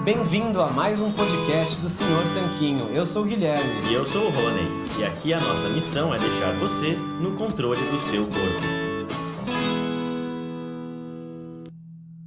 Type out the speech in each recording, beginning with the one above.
Bem-vindo a mais um podcast do Senhor Tanquinho. Eu sou o Guilherme. E eu sou o Rony. E aqui a nossa missão é deixar você no controle do seu corpo.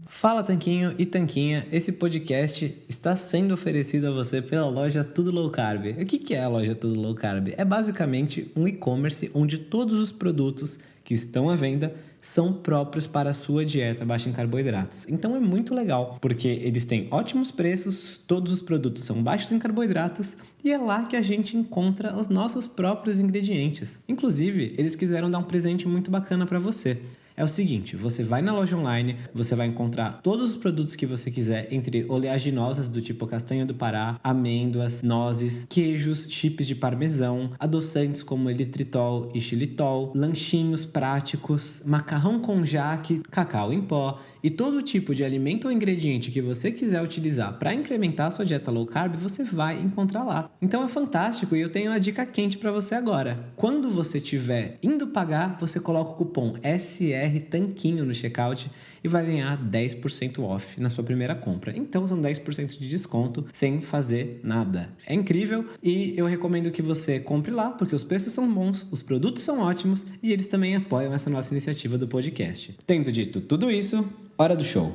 Fala Tanquinho e Tanquinha, esse podcast está sendo oferecido a você pela loja Tudo Low Carb. O que é a loja Tudo Low Carb? É basicamente um e-commerce onde todos os produtos que estão à venda são próprios para a sua dieta baixa em carboidratos. Então é muito legal, porque eles têm ótimos preços, todos os produtos são baixos em carboidratos e é lá que a gente encontra os nossos próprios ingredientes. Inclusive, eles quiseram dar um presente muito bacana para você. É o seguinte, você vai na loja online, você vai encontrar todos os produtos que você quiser, entre oleaginosas do tipo castanha do Pará, amêndoas, nozes, queijos, chips de parmesão, adoçantes como eritritol e xilitol, lanchinhos práticos, macarrão com jaque, cacau em pó e todo tipo de alimento ou ingrediente que você quiser utilizar para incrementar a sua dieta low carb, você vai encontrar lá. Então é fantástico e eu tenho uma dica quente para você agora. Quando você estiver indo pagar, você coloca o cupom SR Tanquinho no checkout e vai ganhar 10% off na sua primeira compra. Então são 10% de desconto sem fazer nada. É incrível e eu recomendo que você compre lá porque os preços são bons, os produtos são ótimos e eles também apoiam essa nossa iniciativa do podcast. Tendo dito tudo isso, hora do show.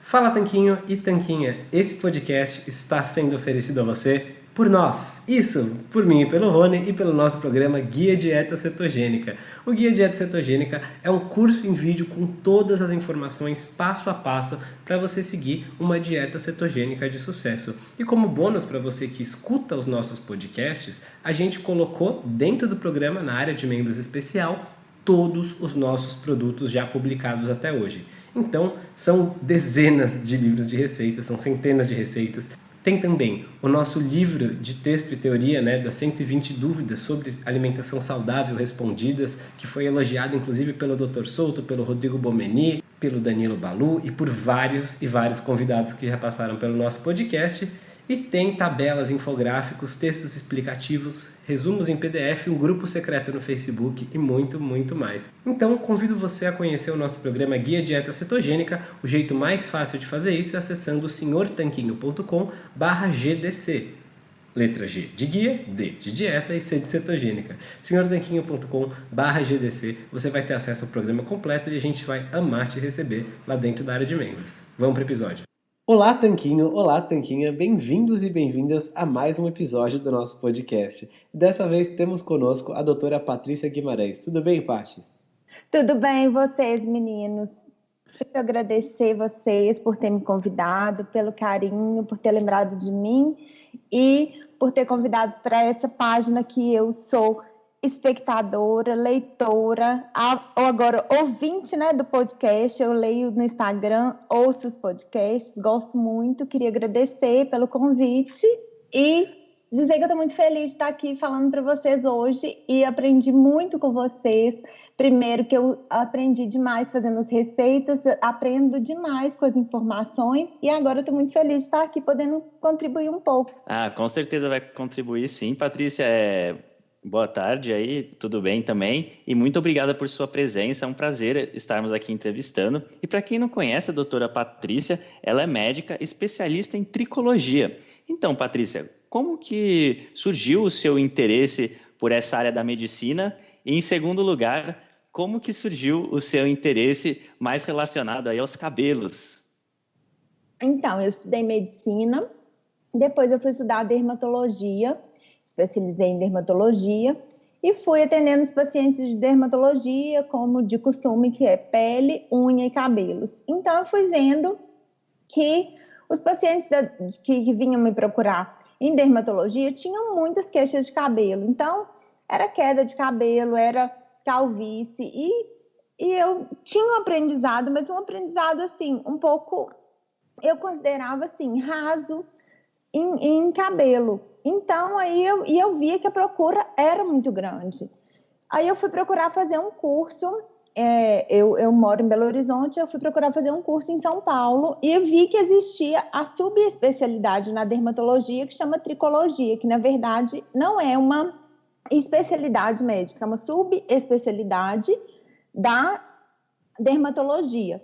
Fala Tanquinho e Tanquinha, esse podcast está sendo oferecido a você por nós, isso, por mim e pelo Rony e pelo nosso programa Guia Dieta Cetogênica. O Guia Dieta Cetogênica é um curso em vídeo com todas as informações passo a passo para você seguir uma dieta cetogênica de sucesso. E como bônus para você que escuta os nossos podcasts, a gente colocou dentro do programa, na área de membros especial, todos os nossos produtos já publicados até hoje. Então, são dezenas de livros de receitas, são centenas de receitas. Tem também o nosso livro de texto e teoria, das 120 dúvidas sobre alimentação saudável respondidas, que foi elogiado inclusive pelo Dr. Souto, pelo Rodrigo Bomeni, pelo Danilo Balu e por vários e vários convidados que já passaram pelo nosso podcast. E tem tabelas, infográficos, textos explicativos, resumos em PDF, um grupo secreto no Facebook e muito, muito mais. Então, convido você a conhecer o nosso programa Guia Dieta Cetogênica. O jeito mais fácil de fazer isso é acessando senhortanquinho.com/GDC. Letra G de guia, D de dieta e C de cetogênica. senhortanquinho.com/GDC. Você vai ter acesso ao programa completo e a gente vai amar te receber lá dentro da área de membros. Vamos para o episódio. Olá, Tanquinho! Olá, Tanquinha! Bem-vindos e bem-vindas a mais um episódio do nosso podcast. Dessa vez temos conosco a doutora Patrícia Guimarães. Tudo bem, Paty? Tudo bem, vocês, meninos? Quero agradecer vocês por ter me convidado, pelo carinho, por ter lembrado de mim e por ter convidado para essa página que eu sou espectadora, leitora, ou agora ouvinte, do podcast. Eu leio no Instagram, ouço os podcasts, gosto muito. Queria agradecer pelo convite e dizer que eu estou muito feliz de estar aqui falando para vocês hoje e aprendi muito com vocês. Primeiro que eu aprendi demais fazendo as receitas, aprendo demais com as informações e agora eu estou muito feliz de estar aqui podendo contribuir um pouco. Com certeza vai contribuir sim, Patrícia. Boa tarde aí, tudo bem também? E muito obrigada por sua presença, é um prazer estarmos aqui entrevistando. E para quem não conhece a doutora Patrícia, ela é médica especialista em tricologia. Então, Patrícia, como que surgiu o seu interesse por essa área da medicina? E em segundo lugar, como que surgiu o seu interesse mais relacionado aí aos cabelos? Então, eu estudei medicina, depois eu fui estudar dermatologia, especializei em dermatologia e fui atendendo os pacientes de dermatologia, como de costume, que é pele, unha e cabelos. Então, eu fui vendo que os pacientes que vinham me procurar em dermatologia tinham muitas queixas de cabelo. Então, era queda de cabelo, era calvície e eu tinha um aprendizado, mas um aprendizado assim, um pouco, eu considerava assim, raso em cabelo. Então, aí eu via que a procura era muito grande. Aí eu fui procurar fazer um curso, eu moro em Belo Horizonte, eu fui procurar fazer um curso em São Paulo e eu vi que existia a subespecialidade na dermatologia que chama tricologia, que na verdade não é uma especialidade médica, é uma subespecialidade da dermatologia.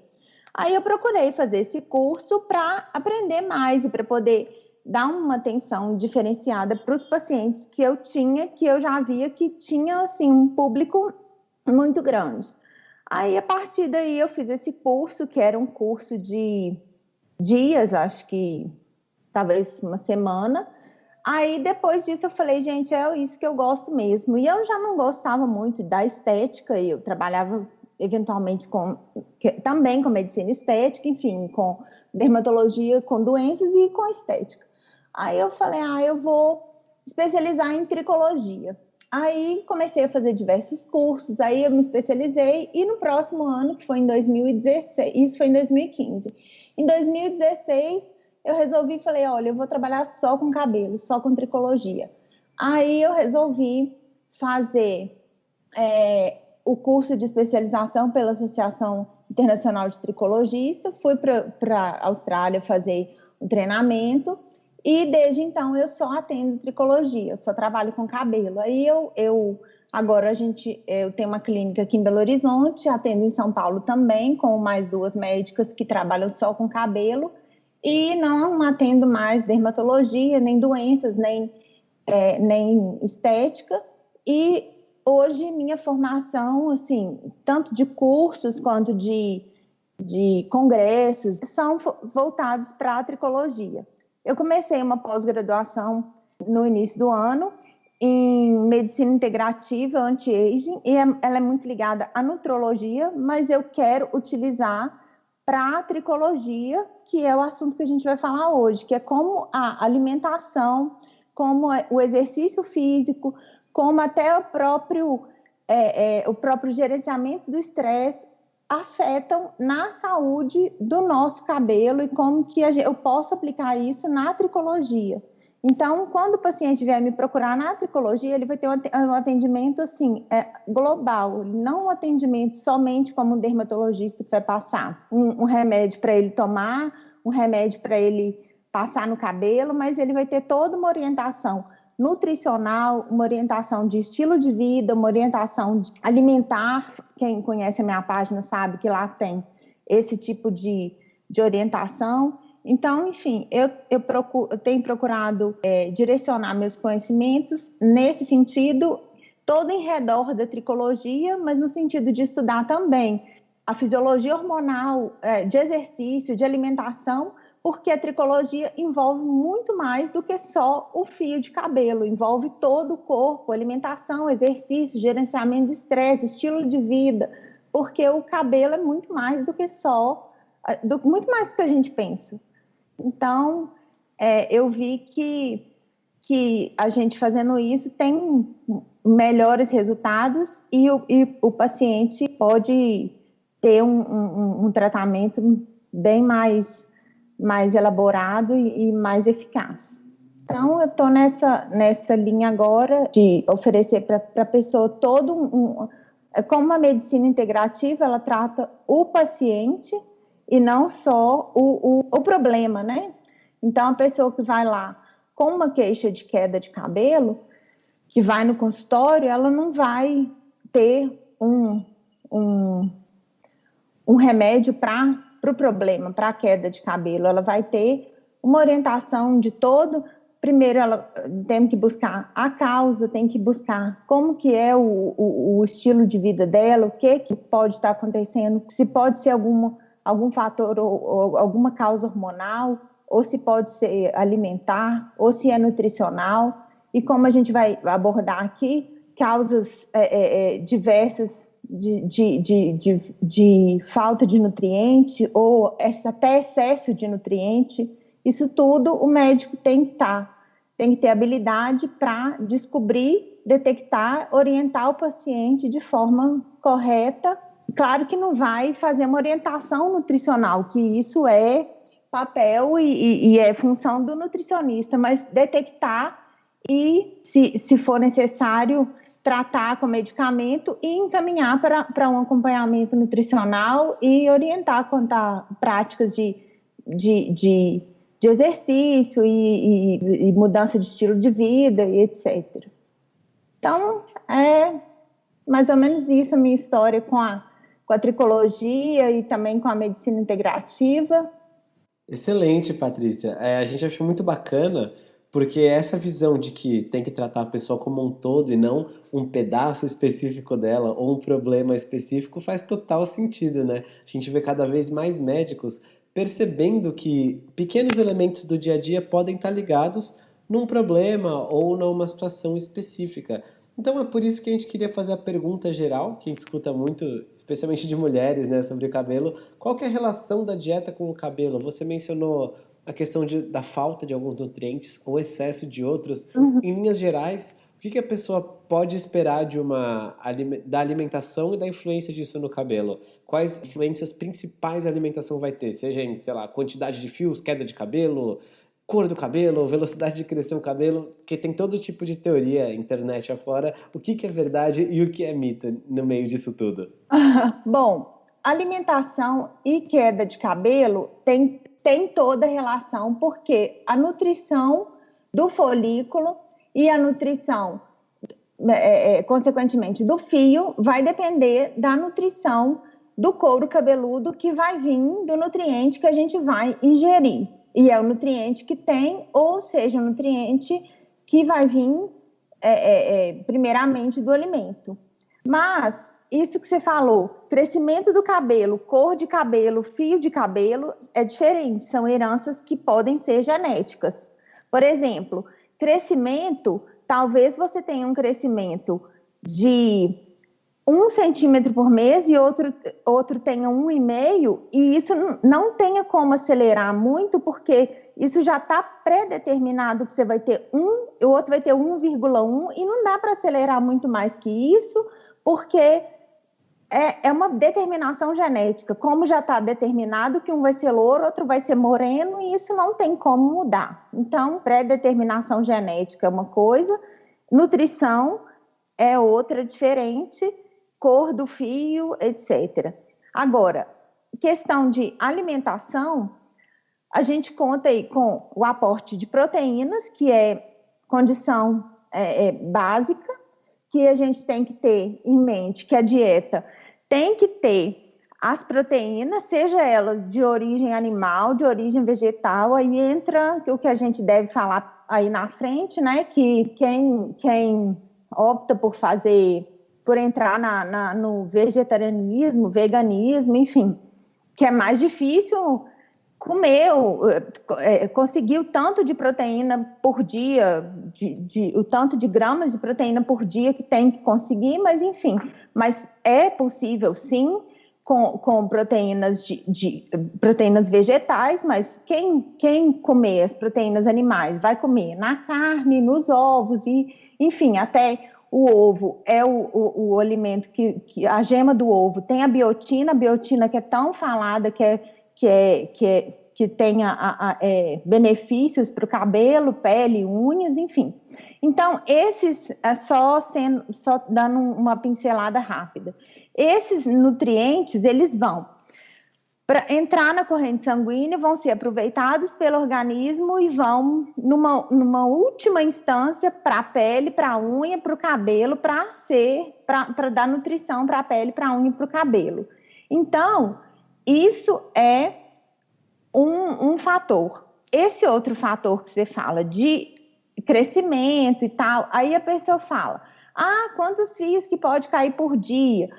Aí eu procurei fazer esse curso para aprender mais e para poder dar uma atenção diferenciada para os pacientes que eu tinha, que eu já via que tinha assim, um público muito grande. Aí, a partir daí, eu fiz esse curso, que era um curso de dias, acho que talvez uma semana. Aí, depois disso, eu falei, gente, é isso que eu gosto mesmo. E eu já não gostava muito da estética, eu trabalhava eventualmente também com medicina estética, enfim, com dermatologia, com doenças e com estética. Aí eu falei, eu vou especializar em tricologia. Aí comecei a fazer diversos cursos, aí eu me especializei e no próximo ano, que foi em 2016, isso foi em 2015. Em 2016, eu resolvi, falei, olha, eu vou trabalhar só com cabelo, só com tricologia. Aí eu resolvi fazer o curso de especialização pela Associação Internacional de Tricologistas, fui para a Austrália fazer um treinamento e desde então eu só atendo tricologia, eu só trabalho com cabelo. Aí agora eu tenho uma clínica aqui em Belo Horizonte, atendo em São Paulo também, com mais 2 médicas que trabalham só com cabelo e não atendo mais dermatologia, nem doenças, nem estética. E hoje minha formação, assim, tanto de cursos quanto de congressos, são voltados para a tricologia. Eu comecei uma pós-graduação no início do ano em medicina integrativa, anti-aging, e ela é muito ligada à nutrologia, mas eu quero utilizar para a tricologia, que é o assunto que a gente vai falar hoje, que é como a alimentação, como o exercício físico, como até o próprio gerenciamento do estresse afetam na saúde do nosso cabelo e como que eu posso aplicar isso na tricologia. Então, quando o paciente vier me procurar na tricologia, ele vai ter um atendimento assim, global, não um atendimento somente como um dermatologista que vai passar um remédio para ele tomar, um remédio para ele passar no cabelo, mas ele vai ter toda uma orientação nutricional, uma orientação de estilo de vida, uma orientação alimentar. Quem conhece a minha página sabe que lá tem esse tipo de orientação. Então, enfim, eu tenho procurado direcionar meus conhecimentos nesse sentido, todo em redor da tricologia, mas no sentido de estudar também a fisiologia hormonal, de exercício, de alimentação, porque a tricologia envolve muito mais do que só o fio de cabelo, envolve todo o corpo, alimentação, exercício, gerenciamento de estresse, estilo de vida, porque o cabelo é muito mais do que muito mais do que a gente pensa. Então, eu vi que a gente fazendo isso tem melhores resultados e o paciente pode ter um tratamento bem mais elaborado e mais eficaz. Então, eu estou nessa linha agora de oferecer para a pessoa como a medicina integrativa, ela trata o paciente e não só o problema, né? Então, a pessoa que vai lá com uma queixa de queda de cabelo, que vai no consultório, ela não vai ter um remédio para o problema, para a queda de cabelo. Ela vai ter uma orientação de todo. Primeiro, ela tem que buscar a causa, tem que buscar como que é o estilo de vida dela, o que pode estar acontecendo, se pode ser algum fator ou alguma causa hormonal, ou se pode ser alimentar, ou se é nutricional. E como a gente vai abordar aqui, causas diversas de falta de nutriente ou até excesso de nutriente. Isso tudo o médico tem que ter habilidade para descobrir, detectar, orientar o paciente de forma correta. Claro que não vai fazer uma orientação nutricional, que isso é papel e é função do nutricionista, mas detectar e, se for necessário, tratar com medicamento e encaminhar para um acompanhamento nutricional e orientar quanto a práticas de exercício e mudança de estilo de vida e etc. Então, é mais ou menos isso a minha história com a com a tricologia e também com a medicina integrativa. Excelente, Patrícia. A gente achou muito bacana, porque essa visão de que tem que tratar a pessoa como um todo e não um pedaço específico dela ou um problema específico faz total sentido, né? A gente vê cada vez mais médicos percebendo que pequenos elementos do dia a dia podem estar ligados num problema ou numa situação específica. Então é por isso que a gente queria fazer a pergunta geral, que a gente escuta muito, especialmente de mulheres, né, sobre o cabelo. Qual que é a relação da dieta com o cabelo? Você mencionou a questão da falta de alguns nutrientes, o excesso de outros. Em linhas gerais, o que a pessoa pode esperar da alimentação e da influência disso no cabelo? Quais influências principais a alimentação vai ter? Seja em, sei lá, quantidade de fios, queda de cabelo, cor do cabelo, velocidade de crescer o cabelo, porque tem todo tipo de teoria, internet afora. O que é verdade e o que é mito no meio disso tudo? Bom, alimentação e queda de cabelo tem toda relação, porque a nutrição do folículo e a nutrição, consequentemente, do fio, vai depender da nutrição do couro cabeludo, que vai vir do nutriente que a gente vai ingerir. E é o nutriente que tem, ou seja, o nutriente que vai vir primeiramente do alimento. Mas isso que você falou, crescimento do cabelo, cor de cabelo, fio de cabelo, é diferente, são heranças que podem ser genéticas. Por exemplo, crescimento, talvez você tenha um crescimento de 1 centímetro por mês e outro tenha 1,5, e isso não tenha como acelerar muito, porque isso já está pré-determinado que você vai ter 1, o outro vai ter 1,1, e não dá para acelerar muito mais que isso, porque é uma determinação genética. Como já está determinado que um vai ser louro, outro vai ser moreno, e isso não tem como mudar. Então, pré-determinação genética é uma coisa, nutrição é outra, diferente, cor do fio, etc. Agora, questão de alimentação, a gente conta aí com o aporte de proteínas, que é condição básica, que a gente tem que ter em mente que a dieta tem que ter as proteínas, seja ela de origem animal, de origem vegetal, aí entra o que a gente deve falar aí na frente, né? Que quem opta por entrar no vegetarianismo, veganismo, enfim, que é mais difícil comer, conseguir o tanto de proteína por dia, o tanto de gramas de proteína por dia que tem que conseguir, mas enfim, mas é possível sim, com proteínas proteínas vegetais, mas quem comer as proteínas animais vai comer na carne, nos ovos, e enfim, até o ovo é o alimento que a gema do ovo tem a biotina que é tão falada, que tenha benefícios para o cabelo, pele, unhas, enfim. Então, esses, só dando uma pincelada rápida, esses nutrientes, eles vão para entrar na corrente sanguínea, vão ser aproveitados pelo organismo e vão, numa última instância, para a pele, para a unha, para o cabelo, para dar nutrição para a pele, para a unha e para o cabelo. Então, isso é um fator. Esse outro fator que você fala de crescimento e tal, aí a pessoa fala, quantos fios que pode cair por dia?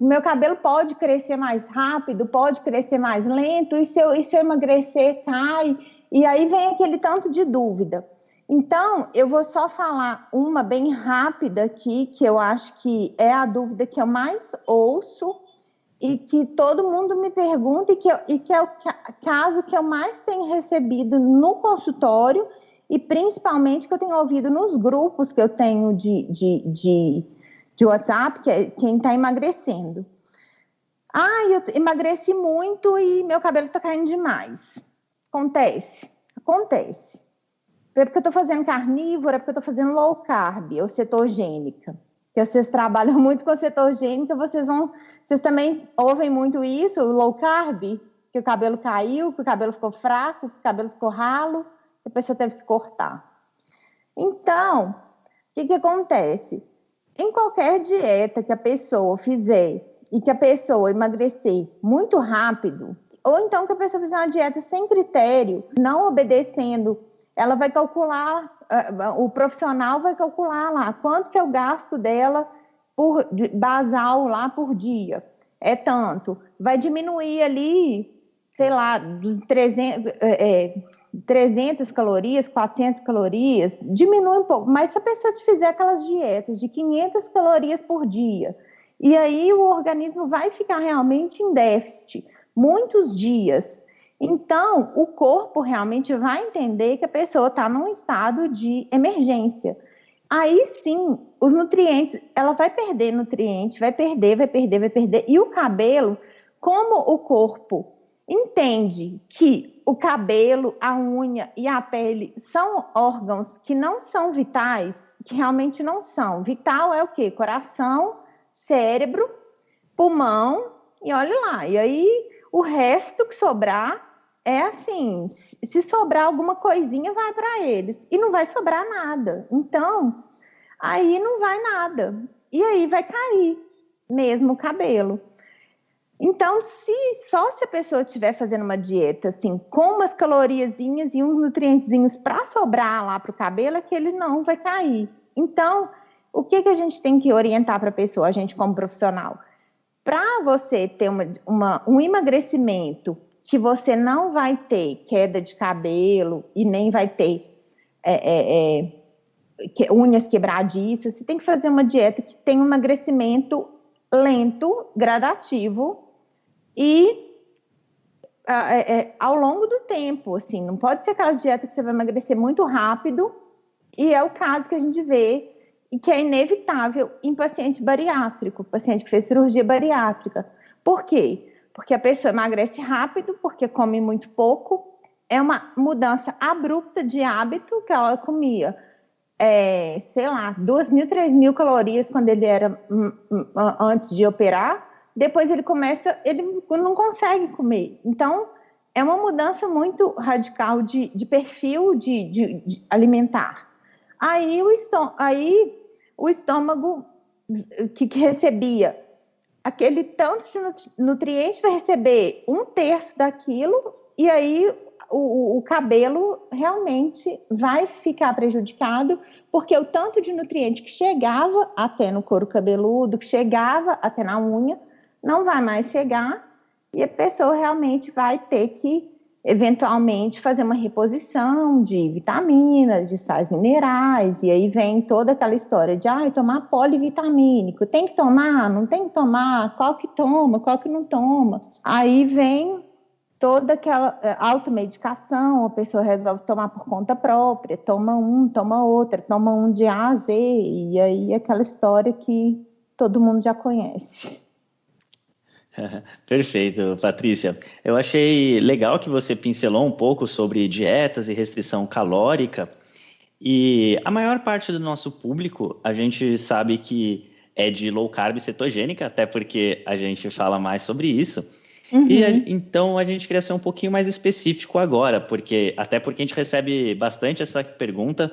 Meu cabelo pode crescer mais rápido, pode crescer mais lento, e se eu emagrecer, cai? E aí vem aquele tanto de dúvida. Então, eu vou só falar uma bem rápida aqui, que eu acho que é a dúvida que eu mais ouço, e que todo mundo me pergunta, e que é o caso que eu mais tenho recebido no consultório, e principalmente que eu tenho ouvido nos grupos que eu tenho de WhatsApp, que é quem está emagrecendo. Eu emagreci muito e meu cabelo está caindo demais. Acontece. É porque eu estou fazendo carnívora, é porque eu estou fazendo low carb ou cetogênica. Que vocês trabalham muito com cetogênica, vocês também ouvem muito isso, o low carb, que o cabelo caiu, que o cabelo ficou fraco, que o cabelo ficou ralo, a pessoa teve que cortar. Então, o que acontece? Em qualquer dieta que a pessoa fizer e que a pessoa emagrecer muito rápido, ou então que a pessoa fizer uma dieta sem critério, não obedecendo, ela vai calcular, o profissional vai calcular lá quanto que é o gasto dela por basal lá por dia. É tanto. Vai diminuir ali, sei lá, dos 300 calorias, 400 calorias, diminui um pouco. Mas se a pessoa te fizer aquelas dietas de 500 calorias por dia, e aí o organismo vai ficar realmente em déficit muitos dias. Então, o corpo realmente vai entender que a pessoa está num estado de emergência. Aí sim, os nutrientes, ela vai perder nutrientes, vai perder. E o cabelo, como o corpo entende que o cabelo, a unha e a pele são órgãos que não são vitais, que realmente não são. Vital é o quê? Coração, cérebro, pulmão e olha lá. E aí, o resto que sobrar é assim, se sobrar alguma coisinha, vai para eles. E não vai sobrar nada. Então, aí não vai nada. E aí vai cair mesmo o cabelo. Então, só se a estiver fazendo uma dieta, assim, com umas caloriazinhas e uns nutrientezinhos para sobrar lá para o cabelo, é que ele não vai cair. Então, o que a gente tem que orientar para a pessoa, a gente como profissional? Para você ter um emagrecimento que você não vai ter queda de cabelo e nem vai ter unhas quebradiças, você tem que fazer uma dieta que tem um emagrecimento lento, gradativo e ao longo do tempo, assim, não pode ser aquela dieta que você vai emagrecer muito rápido, e é o caso que a gente vê e que é inevitável em paciente bariátrico, paciente que fez cirurgia bariátrica. Por quê? Porque a pessoa emagrece rápido, porque come muito pouco, é uma mudança abrupta de hábito, que ela comia, sei lá, 2.000, 3.000 calorias quando ele era antes de operar, depois ele não consegue comer. Então, é uma mudança muito radical de perfil de alimentar. Aí o estômago que recebia aquele tanto de nutriente vai receber 1/3 daquilo, e aí o cabelo realmente vai ficar prejudicado, porque o tanto de nutriente que chegava até no couro cabeludo, que chegava até na unha, não vai mais chegar, e a pessoa realmente vai ter que, eventualmente, fazer uma reposição de vitaminas, de sais minerais, e aí vem toda aquela história de tomar polivitamínico, tem que tomar, não tem que tomar, qual que toma, qual que não toma. Aí vem toda aquela automedicação, a pessoa resolve tomar por conta própria, toma outra, toma um de A a Z, e aí aquela história que todo mundo já conhece. Perfeito, Patrícia. Eu achei legal que você pincelou um pouco sobre dietas e restrição calórica. E a maior parte do nosso público, a gente sabe que é de low carb cetogênica, até porque a gente fala mais sobre isso. Uhum. Então a gente queria ser um pouquinho mais específico agora, até porque a gente recebe bastante essa pergunta.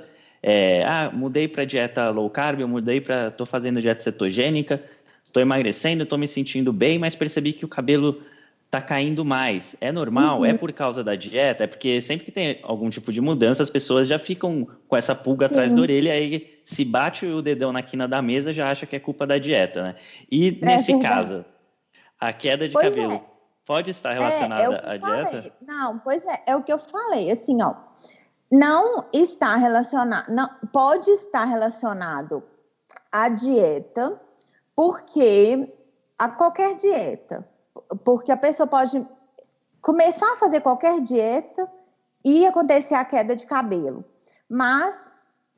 Mudei para dieta low carb, estou fazendo dieta cetogênica, estou emagrecendo, estou me sentindo bem, mas percebi que o cabelo está caindo mais. É normal? Uhum. É por causa da dieta? É porque sempre que tem algum tipo de mudança, as pessoas já ficam com essa pulga atrás da orelha, aí se bate o dedão na quina da mesa, já acha que é culpa da dieta, né? E nesse caso, a queda de cabelo pode estar relacionada à dieta? Não, pois é o que eu falei, assim, não está relacionado, pode estar relacionado à dieta, porque a qualquer dieta, porque a pessoa pode começar a fazer qualquer dieta e acontecer a queda de cabelo, mas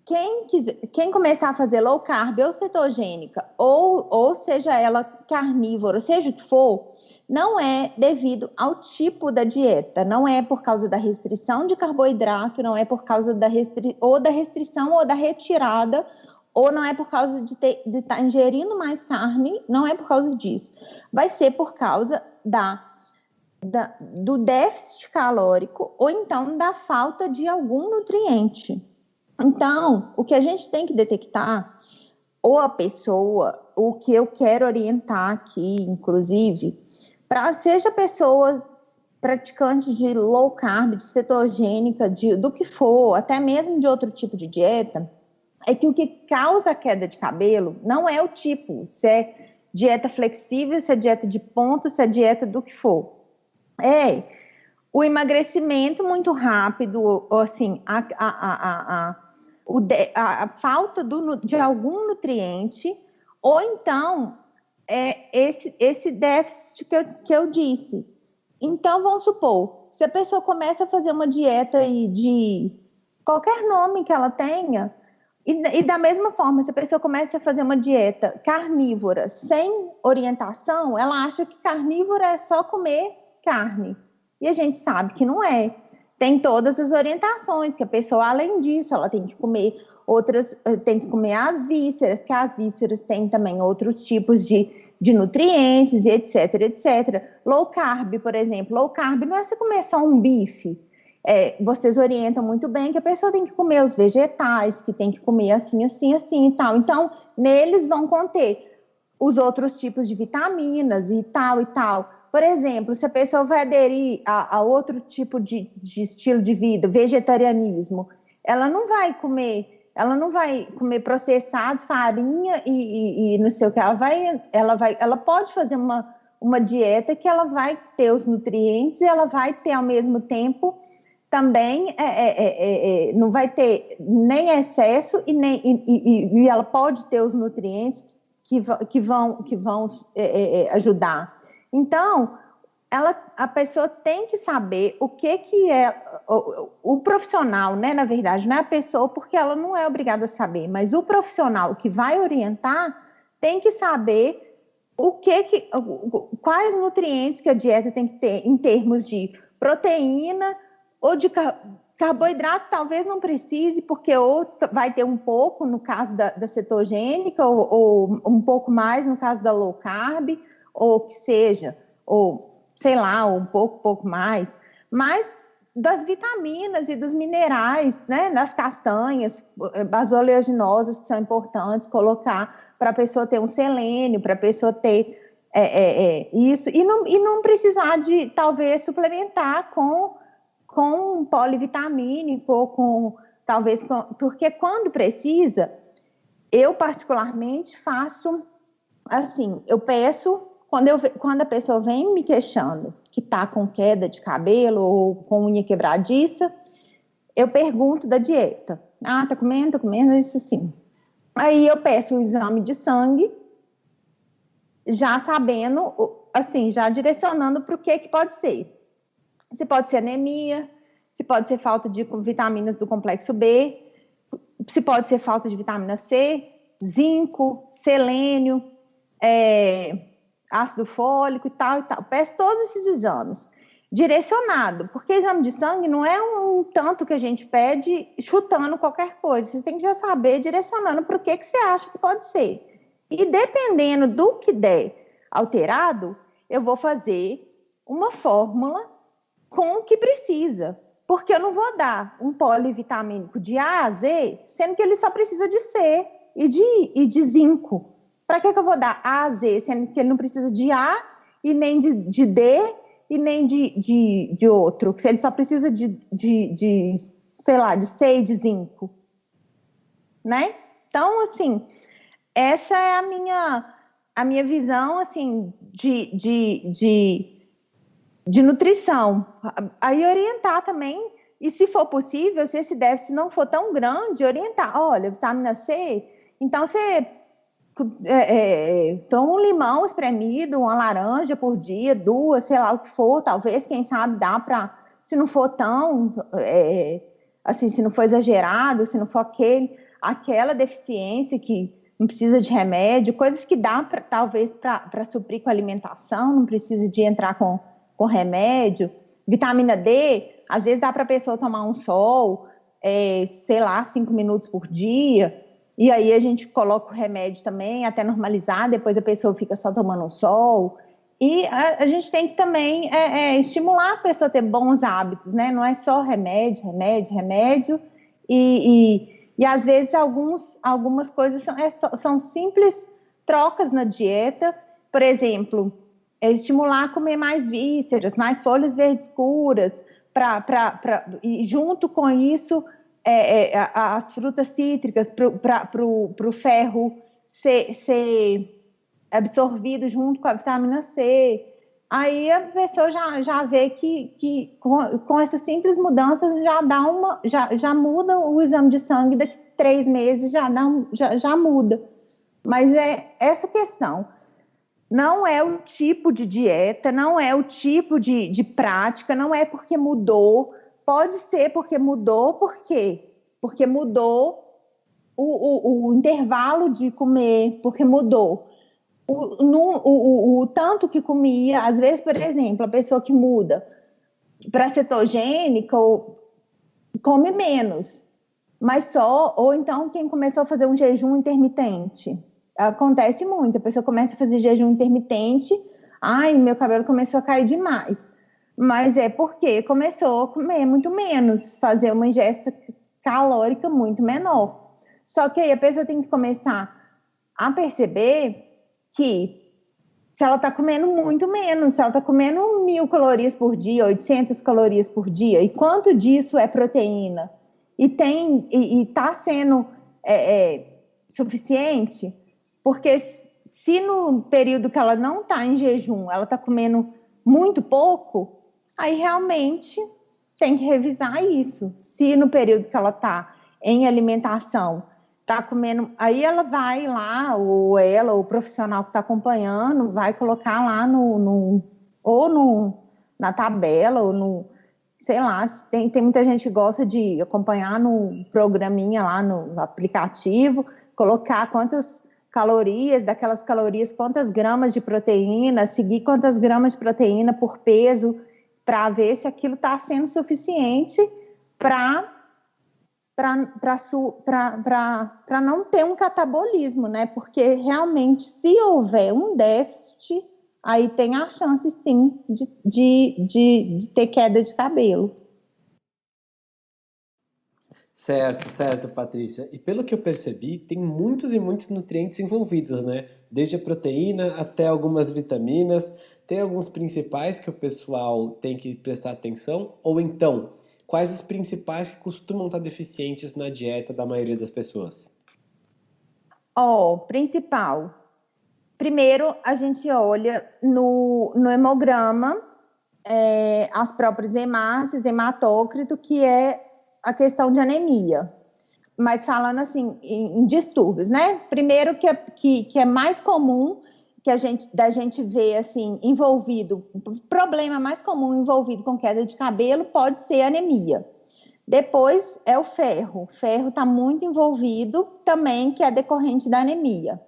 quem começar a fazer low carb ou cetogênica, ou seja ela carnívora, seja o que for, não é devido ao tipo da dieta, não é por causa da restrição de carboidrato, não é por causa da restrição ou da retirada, ou não é por causa de estar ingerindo mais carne, não é por causa disso. Vai ser por causa do déficit calórico ou então da falta de algum nutriente. Então, o que a gente tem que detectar, ou a pessoa o que eu quero orientar aqui, inclusive, seja pessoa praticante de low carb, de cetogênica, do que for, até mesmo de outro tipo de dieta, é que o que causa a queda de cabelo não é o tipo, se é dieta flexível, se é dieta de ponto, se é dieta do que for. É o emagrecimento muito rápido, ou assim, a falta de algum nutriente, ou então esse déficit que eu disse. Então, vamos supor, se a pessoa começa a fazer uma dieta de qualquer nome que ela tenha, e da mesma forma, se a pessoa começa a fazer uma dieta carnívora sem orientação, ela acha que carnívora é só comer carne. E a gente sabe que não é. Tem todas as orientações, que a pessoa, além disso, ela tem que comer tem que comer as vísceras, que as vísceras têm também outros tipos de nutrientes, e etc, etc. Low carb, por exemplo. Low carb não é você comer só um bife. Vocês orientam muito bem que a pessoa tem que comer os vegetais, que tem que comer assim, assim, assim e tal. Então, neles vão conter os outros tipos de vitaminas e tal e tal. Por exemplo, se a pessoa vai aderir a outro tipo de estilo de vida, vegetarianismo, ela não vai comer processados, farinha e não sei o que. Ela pode fazer uma dieta que ela vai ter os nutrientes e ela vai ter ao mesmo tempo também não vai ter nem excesso e ela pode ter os nutrientes que vão ajudar. Então, a pessoa tem que saber o que é o profissional, né? Na verdade, não é a pessoa, porque ela não é obrigada a saber, mas o profissional que vai orientar tem que saber quais nutrientes que a dieta tem que ter em termos de proteína ou de carboidrato. Talvez não precise, porque ou vai ter um pouco no caso da cetogênica ou um pouco mais no caso da low carb, ou que seja, ou sei lá, um pouco mais, mas das vitaminas e dos minerais, né, das castanhas, as oleaginosas que são importantes colocar para a pessoa ter um selênio, para a pessoa ter isso, e não precisar de, talvez, suplementar com um polivitamínico, ou porque quando precisa, eu particularmente faço assim, eu peço, quando a pessoa vem me queixando que está com queda de cabelo ou com unha quebradiça, eu pergunto da dieta. Tá comendo isso sim. Aí eu peço o exame de sangue, já sabendo, assim, já direcionando para o que pode ser. Se pode ser anemia, se pode ser falta de vitaminas do complexo B, se pode ser falta de vitamina C, zinco, selênio, ácido fólico e tal e tal. Peço todos esses exames direcionado, porque exame de sangue não é um tanto que a gente pede chutando qualquer coisa. Você tem que já saber direcionando para o que você acha que pode ser. E dependendo do que der alterado, eu vou fazer uma fórmula com o que precisa. Porque eu não vou dar um polivitamínico de A a Z, sendo que ele só precisa de C e de zinco. Para que eu vou dar A a Z, sendo que ele não precisa de A e nem de D e nem de outro, que ele só precisa sei lá, de C e de zinco, né? Então, assim, essa é a minha visão, assim, de nutrição. Aí orientar também, e se for possível, se esse déficit não for tão grande, orientar. Olha, vitamina C, então você toma um limão espremido, uma laranja por dia, 2, sei lá o que for, talvez, quem sabe dá para, se não for tão, assim, se não for exagerado, se não for aquela deficiência que não precisa de remédio, coisas que dá talvez para suprir com alimentação, não precisa de entrar com remédio. Vitamina D, às vezes dá para a pessoa tomar um sol, sei lá, 5 minutos por dia, e aí a gente coloca o remédio também até normalizar, depois a pessoa fica só tomando um sol. E a gente tem que também estimular a pessoa a ter bons hábitos, né? Não é só remédio, e às vezes algumas coisas são simples trocas na dieta, por exemplo, estimular a comer mais vísceras, mais folhas verdes escuras, e junto com isso, as frutas cítricas para o ferro ser absorvido junto com a vitamina C. Aí a pessoa já vê que com essas simples mudanças já muda o exame de sangue, daqui 3 meses já muda. Mas é essa questão. Não é o tipo de dieta, não é o tipo de prática, não é porque mudou. Pode ser porque mudou, por quê? Porque mudou o intervalo de comer, porque mudou o tanto que comia. Às vezes, por exemplo, a pessoa que muda para cetogênica come menos, mas ou então quem começou a fazer um jejum intermitente. Acontece muito, a pessoa começa a fazer jejum intermitente, ai, meu cabelo começou a cair demais. Mas é porque começou a comer muito menos, fazer uma ingesta calórica muito menor. Só que aí a pessoa tem que começar a perceber que se ela está comendo muito menos, se ela está comendo 1.000 calorias por dia, 800 calorias por dia, e quanto disso é proteína, e está sendo suficiente, porque se no período que ela não está em jejum, ela está comendo muito pouco, aí realmente tem que revisar isso. Se no período que ela está em alimentação, está comendo, aí ela vai lá, ou ela, o profissional que está acompanhando, vai colocar lá na tabela, ou no, sei lá, tem muita gente que gosta de acompanhar no programinha lá no aplicativo, colocar quantas calorias, daquelas calorias, quantas gramas de proteína, seguir quantas gramas de proteína por peso, para ver se aquilo está sendo suficiente para não ter um catabolismo, né? Porque realmente, se houver um déficit, aí tem a chance, sim, de ter queda de cabelo. Certo, Patrícia. E pelo que eu percebi, tem muitos e muitos nutrientes envolvidos, né? Desde a proteína até algumas vitaminas. Tem alguns principais que o pessoal tem que prestar atenção? Ou então, quais os principais que costumam estar deficientes na dieta da maioria das pessoas? Principal. Primeiro, a gente olha no hemograma as próprias hemácias, hematócrito, que é a questão de anemia. Mas falando assim, em distúrbios, né? Primeiro que é mais comum da gente ver assim, envolvido, o problema mais comum envolvido com queda de cabelo pode ser anemia. Depois é o ferro. O ferro está muito envolvido também, que é decorrente da anemia.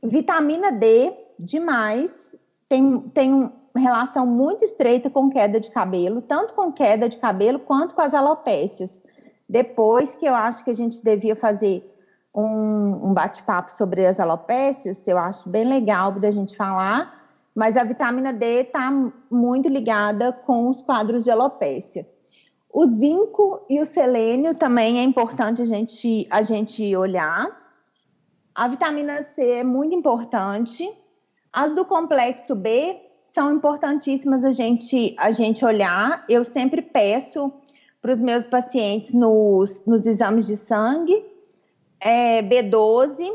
Vitamina D, demais, tem uma relação muito estreita com queda de cabelo, tanto com queda de cabelo quanto com as alopécias. Depois que eu acho que a gente devia fazer um bate-papo sobre as alopécias, eu acho bem legal da gente falar, mas a vitamina D está muito ligada com os quadros de alopécia. O zinco e o selênio também é importante a gente olhar. A vitamina C é muito importante. As do complexo B são importantíssimas a gente olhar. Eu sempre peço para os meus pacientes nos exames de sangue, B12,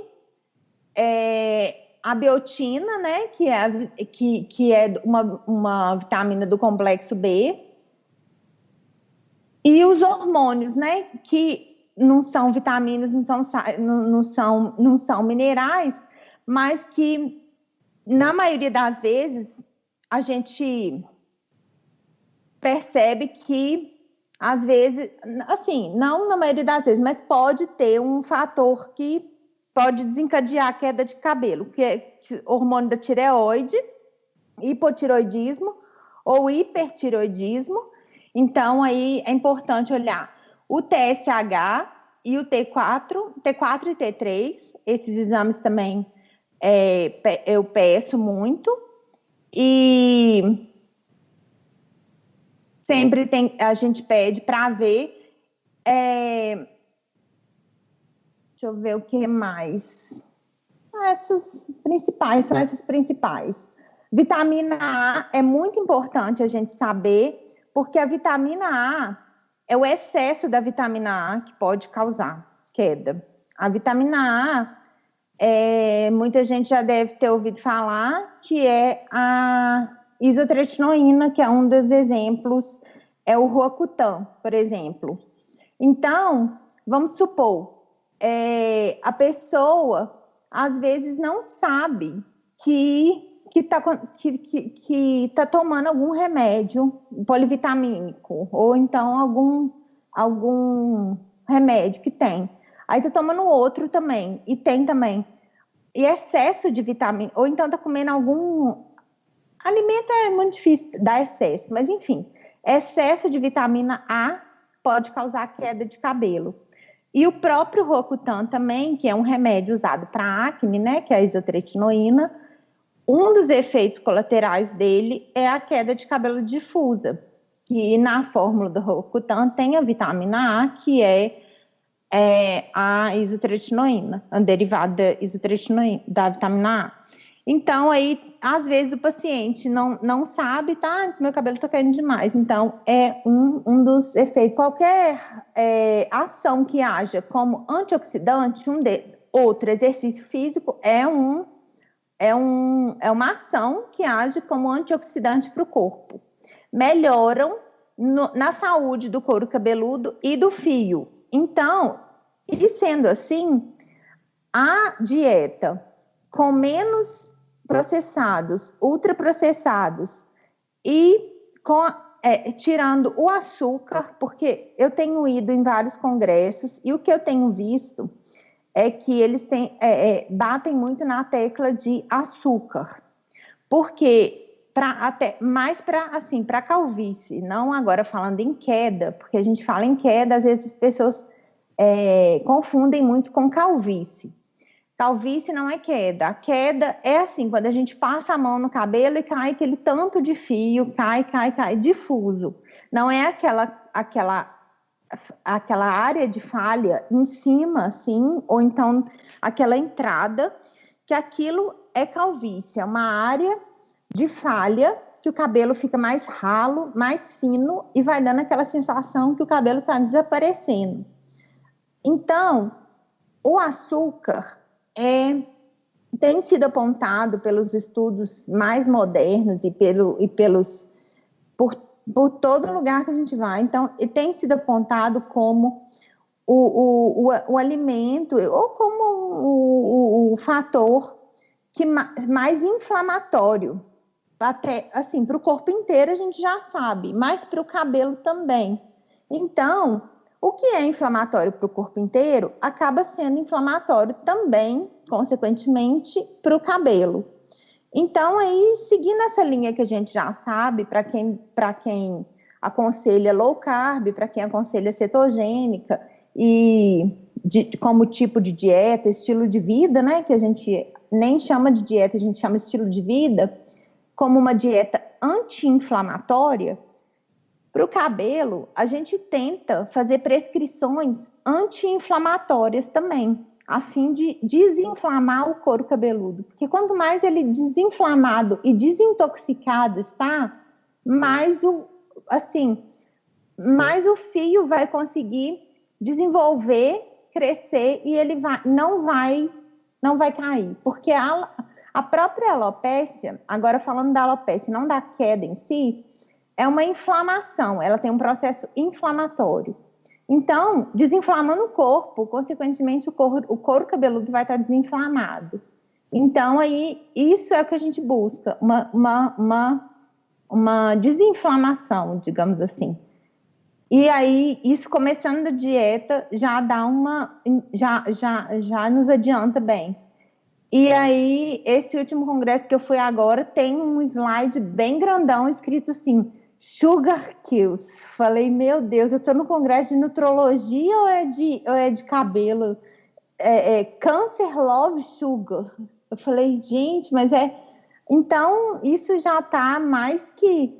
a biotina, né, que é uma vitamina do complexo B, e os hormônios, né, que não são vitaminas, não são minerais, mas que, na maioria das vezes, a gente percebe que, às vezes, assim, não na maioria das vezes, mas pode ter um fator que pode desencadear a queda de cabelo, que é hormônio da tireoide, hipotireoidismo ou hipertireoidismo. Então, aí é importante olhar o TSH e o T4 e T3. Esses exames também eu peço muito. E sempre a gente pede para ver. Deixa eu ver o que mais. são essas principais. Vitamina A é muito importante a gente saber, porque a vitamina A é o excesso da vitamina A que pode causar queda. A vitamina A, muita gente já deve ter ouvido falar, que é a isotretinoína, que é um dos exemplos, é o Roacutan, por exemplo. Então, vamos supor, a pessoa, às vezes, não sabe que está tomando algum remédio polivitamínico, ou então algum remédio que tem. Aí está tomando outro também, e tem também. E excesso de vitamina, ou então está comendo algum... Alimento é muito difícil dar excesso, mas enfim, excesso de vitamina A pode causar queda de cabelo. E o próprio Roacutan também, que é um remédio usado para acne, né, que é a isotretinoína, um dos efeitos colaterais dele é a queda de cabelo difusa, que na fórmula do Roacutan tem a vitamina A, que é a isotretinoína, a derivada da isotretinoína, da vitamina A. Então, aí, às vezes o paciente não sabe, tá? Meu cabelo está caindo demais. Então, é um dos efeitos. Qualquer ação que haja como antioxidante, outro exercício físico é uma ação que age como antioxidante para o corpo. Melhoram na saúde do couro cabeludo e do fio. Então, e sendo assim, a dieta com menos processados, ultraprocessados e tirando o açúcar, porque eu tenho ido em vários congressos e o que eu tenho visto é que eles batem muito na tecla de açúcar, porque mais para calvície, não agora falando em queda, porque a gente fala em queda, às vezes as pessoas confundem muito com calvície. Calvície não é queda. A queda é assim, quando a gente passa a mão no cabelo e cai aquele tanto de fio, cai, difuso. Não é aquela área de falha em cima, assim, ou então aquela entrada, que aquilo é calvície. É uma área de falha que o cabelo fica mais ralo, mais fino e vai dando aquela sensação que o cabelo está desaparecendo. Então, o açúcar tem sido apontado pelos estudos mais modernos e por todo lugar que a gente vai. Então, tem sido apontado como o alimento ou como o fator mais inflamatório. Até, assim, para o corpo inteiro a gente já sabe, mas para o cabelo também. Então, o que é inflamatório para o corpo inteiro acaba sendo inflamatório também, consequentemente, para o cabelo. Então, aí, seguindo essa linha que a gente já sabe, para quem aconselha low carb, para quem aconselha cetogênica, e como tipo de dieta, estilo de vida, né, que a gente nem chama de dieta, a gente chama estilo de vida, como uma dieta anti-inflamatória, para o cabelo, a gente tenta fazer prescrições anti-inflamatórias também, a fim de desinflamar o couro cabeludo. Porque quanto mais ele desinflamado e desintoxicado está, mais o fio vai conseguir desenvolver, crescer e ele não vai cair. Porque a própria alopécia, agora falando da alopécia, não da queda em si, é uma inflamação, ela tem um processo inflamatório. Então, desinflamando o corpo, consequentemente o couro cabeludo vai estar desinflamado. Então, aí, isso é o que a gente busca, uma desinflamação, digamos assim. E aí, isso começando a dieta, já dá já nos adianta bem. E aí, esse último congresso que eu fui agora, tem um slide bem grandão, escrito assim, Sugar Kills. Falei, meu Deus, eu tô no congresso de nutrologia ou é de cabelo? Cancer Love Sugar. Eu falei, gente, mas Então, isso já tá mais que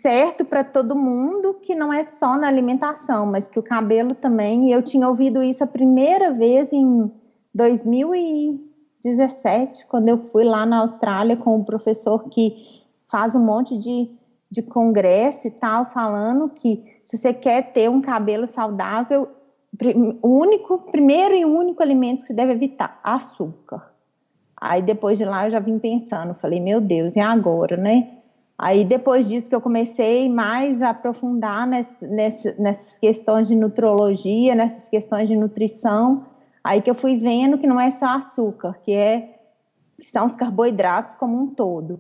certo para todo mundo, que não é só na alimentação, mas que o cabelo também. E eu tinha ouvido isso a primeira vez em 2018, 2017, quando eu fui lá na Austrália com um professor que faz um monte de congresso e tal, falando que se você quer ter um cabelo saudável, o primeiro e único alimento que você deve evitar, açúcar. Aí depois de lá eu já vim pensando, falei, meu Deus, e agora, né? Aí depois disso que eu comecei mais a aprofundar nessas questões de nutrologia, nessas questões de nutrição, aí que eu fui vendo que não é só açúcar, que são os carboidratos como um todo.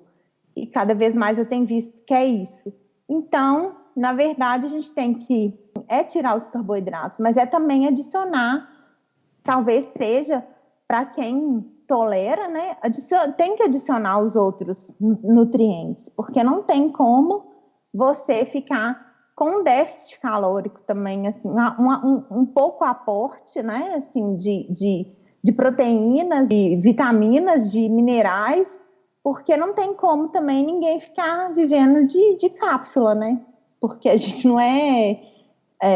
E cada vez mais eu tenho visto que é isso. Então, na verdade, a gente tem que tirar os carboidratos, mas também adicionar, talvez seja para quem tolera, né? Tem que adicionar os outros nutrientes, porque não tem como você ficar com um déficit calórico também, assim, um pouco aporte, né? Assim, de proteínas, de vitaminas, de minerais, porque não tem como também ninguém ficar vivendo de cápsula, né? Porque a gente não é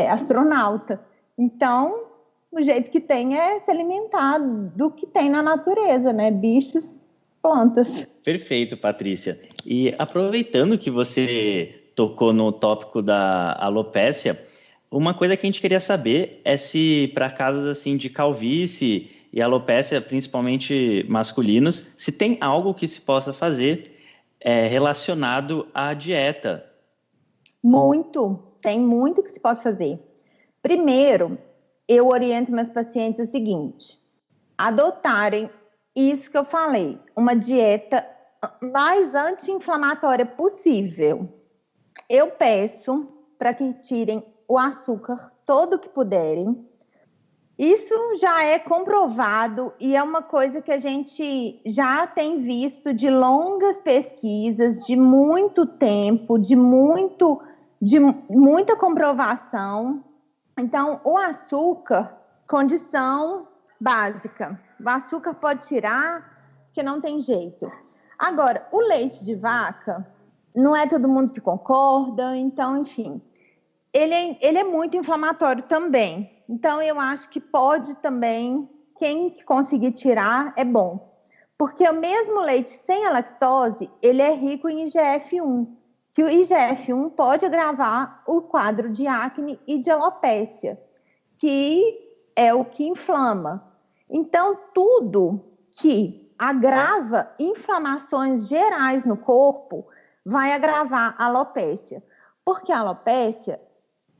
astronauta. Então, o jeito que tem é se alimentar do que tem na natureza, né? Bichos, plantas. Perfeito, Patrícia. E aproveitando que você tocou no tópico da alopécia, uma coisa que a gente queria saber é se para casos assim de calvície e alopécia, principalmente masculinos, se tem algo que se possa fazer relacionado à dieta. Tem muito que se pode fazer. Primeiro, eu oriento meus pacientes o seguinte: adotarem isso que eu falei, uma dieta mais anti-inflamatória possível. Eu peço para que tirem o açúcar todo que puderem. Isso já é comprovado e é uma coisa que a gente já tem visto de longas pesquisas, de muito tempo, de muita comprovação. Então, o açúcar, condição básica. O açúcar pode tirar, porque não tem jeito. Agora, o leite de vaca, não é todo mundo que concorda, então, enfim, ele é muito inflamatório também. Então, eu acho que pode também, quem conseguir tirar, é bom. Porque o mesmo leite sem a lactose, ele é rico em IGF-1, que o IGF-1 pode agravar o quadro de acne e de alopécia, que é o que inflama. Então, tudo que agrava inflamações gerais no corpo vai agravar a alopécia. Porque a alopécia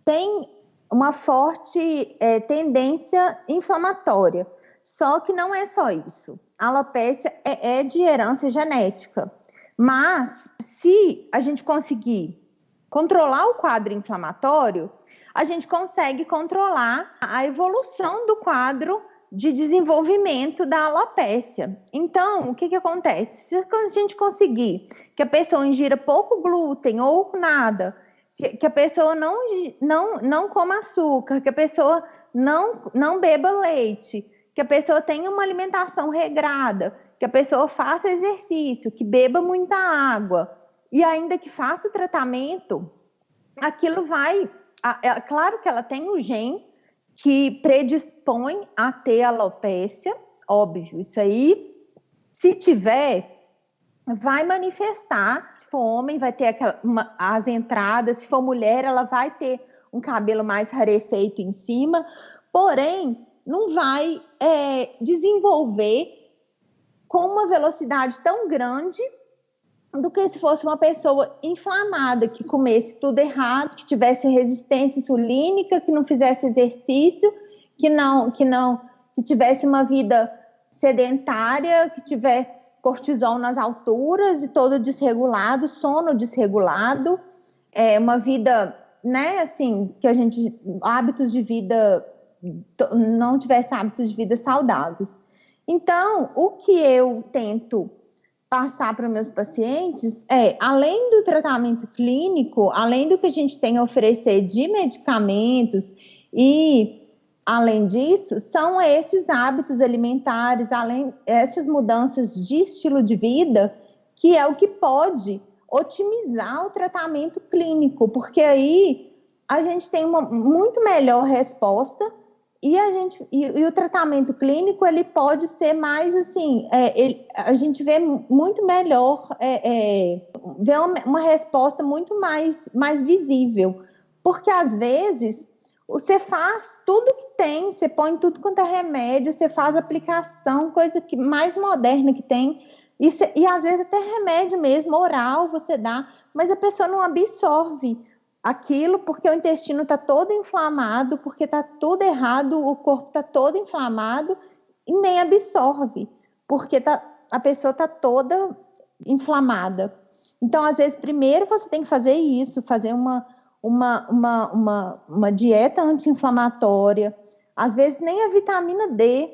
tem uma forte tendência inflamatória. Só que não é só isso. A alopécia é de herança genética. Mas, se a gente conseguir controlar o quadro inflamatório, a gente consegue controlar a evolução do quadro de desenvolvimento da alopécia. Então, o que acontece? Se a gente conseguir que a pessoa ingira pouco glúten ou nada, que a pessoa não coma açúcar, que a pessoa não beba leite, que a pessoa tenha uma alimentação regrada, que a pessoa faça exercício, que beba muita água e ainda que faça o tratamento, aquilo vai... Claro que ela tem um gene que predispõe a ter alopécia, óbvio, isso aí, se tiver, vai manifestar. Se for homem, vai ter as entradas, se for mulher, ela vai ter um cabelo mais rarefeito em cima, porém, não vai desenvolver com uma velocidade tão grande do que se fosse uma pessoa inflamada, que comesse tudo errado, que tivesse resistência insulínica, que não fizesse exercício, que tivesse uma vida sedentária, que tiver cortisol nas alturas e todo desregulado, sono desregulado, uma vida, né, assim, que a gente, hábitos de vida, não tivesse hábitos de vida saudáveis. Então, o que eu tento passar para meus pacientes além do tratamento clínico, além do que a gente tem a oferecer de medicamentos e, além disso, são esses hábitos alimentares, essas mudanças de estilo de vida, que é o que pode otimizar o tratamento clínico, porque aí a gente tem uma muito melhor resposta E o tratamento clínico, ele pode ser mais assim, a gente vê muito melhor, vê uma resposta muito mais visível, porque às vezes você faz tudo que tem, você põe tudo quanto é remédio, você faz aplicação, coisa que mais moderna que tem, e às vezes até remédio mesmo, oral você dá, mas a pessoa não absorve aquilo porque o intestino está todo inflamado, porque está tudo errado, o corpo está todo inflamado e nem absorve, porque a pessoa está toda inflamada. Então, às vezes, primeiro você tem que fazer isso, fazer uma dieta anti-inflamatória, às vezes nem a vitamina D,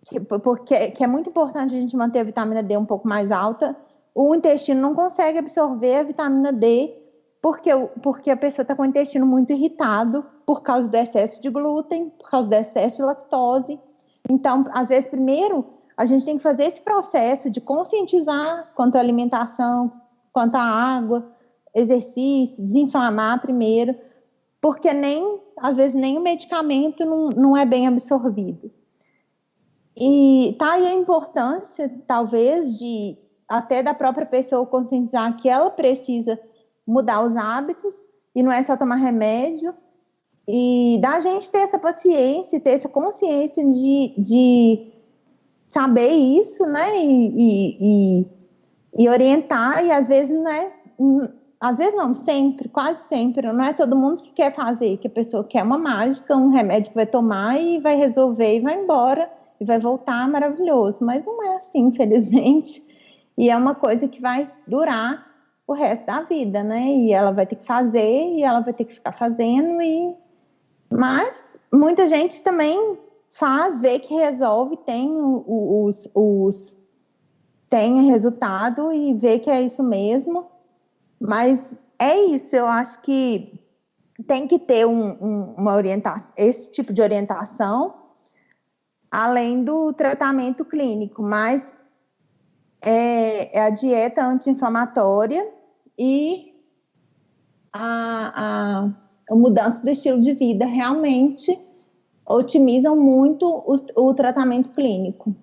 que é muito importante a gente manter a vitamina D um pouco mais alta, o intestino não consegue absorver a vitamina D, porque a pessoa está com o intestino muito irritado por causa do excesso de glúten, por causa do excesso de lactose. Então, às vezes, primeiro, a gente tem que fazer esse processo de conscientizar quanto à alimentação, quanto à água, exercício, desinflamar primeiro, porque às vezes nem o medicamento não é bem absorvido. E tá aí a importância, talvez, até da própria pessoa conscientizar que ela precisa mudar os hábitos, e não é só tomar remédio, e da gente ter essa paciência, ter essa consciência de saber isso, né, e orientar, e às vezes, né, às vezes não, sempre, quase sempre, não é todo mundo que quer fazer, que a pessoa quer uma mágica, um remédio que vai tomar e vai resolver e vai embora, e vai voltar maravilhoso, mas não é assim, infelizmente, e é uma coisa que vai durar o resto da vida, né? E ela vai ter que fazer, e ela vai ter que ficar fazendo, mas muita gente também vê que resolve, tem tem resultado e vê que é isso mesmo, mas é isso, eu acho que tem que ter uma orientação, esse tipo de orientação, além do tratamento clínico, mas é a dieta anti-inflamatória e a mudança do estilo de vida realmente otimizam muito o tratamento clínico.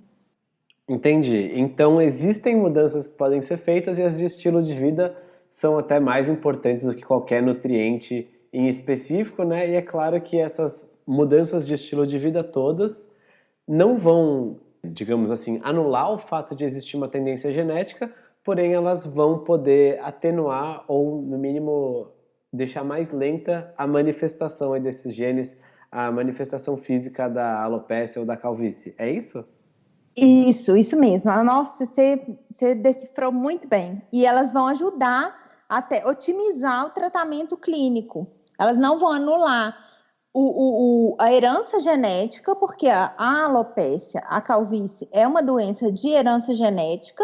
Entendi. Então, existem mudanças que podem ser feitas e as de estilo de vida são até mais importantes do que qualquer nutriente em específico, né? E é claro que essas mudanças de estilo de vida todas não vão, digamos assim, anular o fato de existir uma tendência genética, porém elas vão poder atenuar ou, no mínimo, deixar mais lenta a manifestação desses genes, a manifestação física da alopécia ou da calvície. É isso? Isso mesmo. Nossa, você decifrou muito bem. E elas vão ajudar até otimizar o tratamento clínico. Elas não vão anular a herança genética, porque a alopécia, a calvície, é uma doença de herança genética,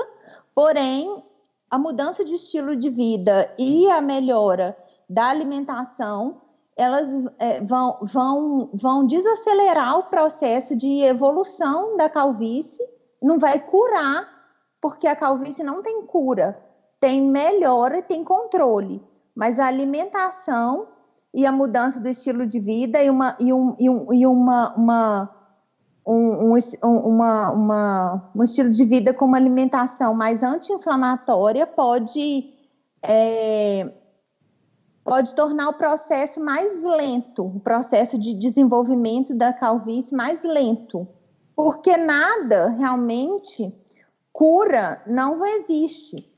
porém, a mudança de estilo de vida e a melhora da alimentação, elas vão desacelerar o processo de evolução da calvície, não vai curar, porque a calvície não tem cura, tem melhora e tem controle, mas a alimentação e a mudança do estilo de vida um estilo de vida com uma alimentação mais anti-inflamatória pode tornar o processo mais lento, o processo de desenvolvimento da calvície mais lento, porque nada realmente cura não existe.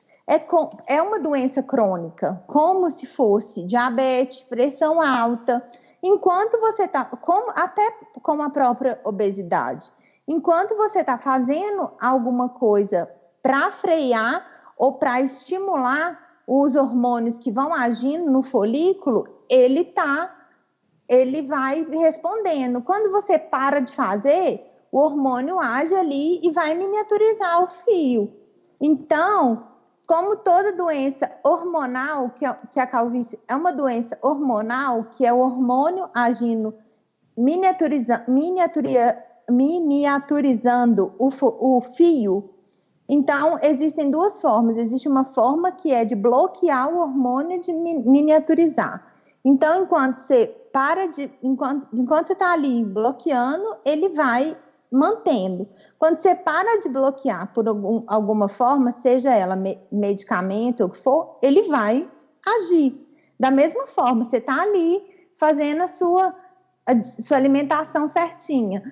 É uma doença crônica, como se fosse diabetes, pressão alta, enquanto você está, até como a própria obesidade, enquanto você está fazendo alguma coisa para frear ou para estimular os hormônios que vão agindo no folículo, ele vai respondendo. Quando você para de fazer, o hormônio age ali e vai miniaturizar o fio. Então, como toda doença hormonal, que a calvície é uma doença hormonal, que é o hormônio agindo, miniaturizando o fio. Então, existem duas formas. Existe uma forma que é de bloquear o hormônio de miniaturizar. Então, enquanto você está ali bloqueando, ele vai mantendo. Quando você para de bloquear por alguma forma, seja ela medicamento ou o que for, ele vai agir. Da mesma forma, você está ali fazendo a sua alimentação certinha.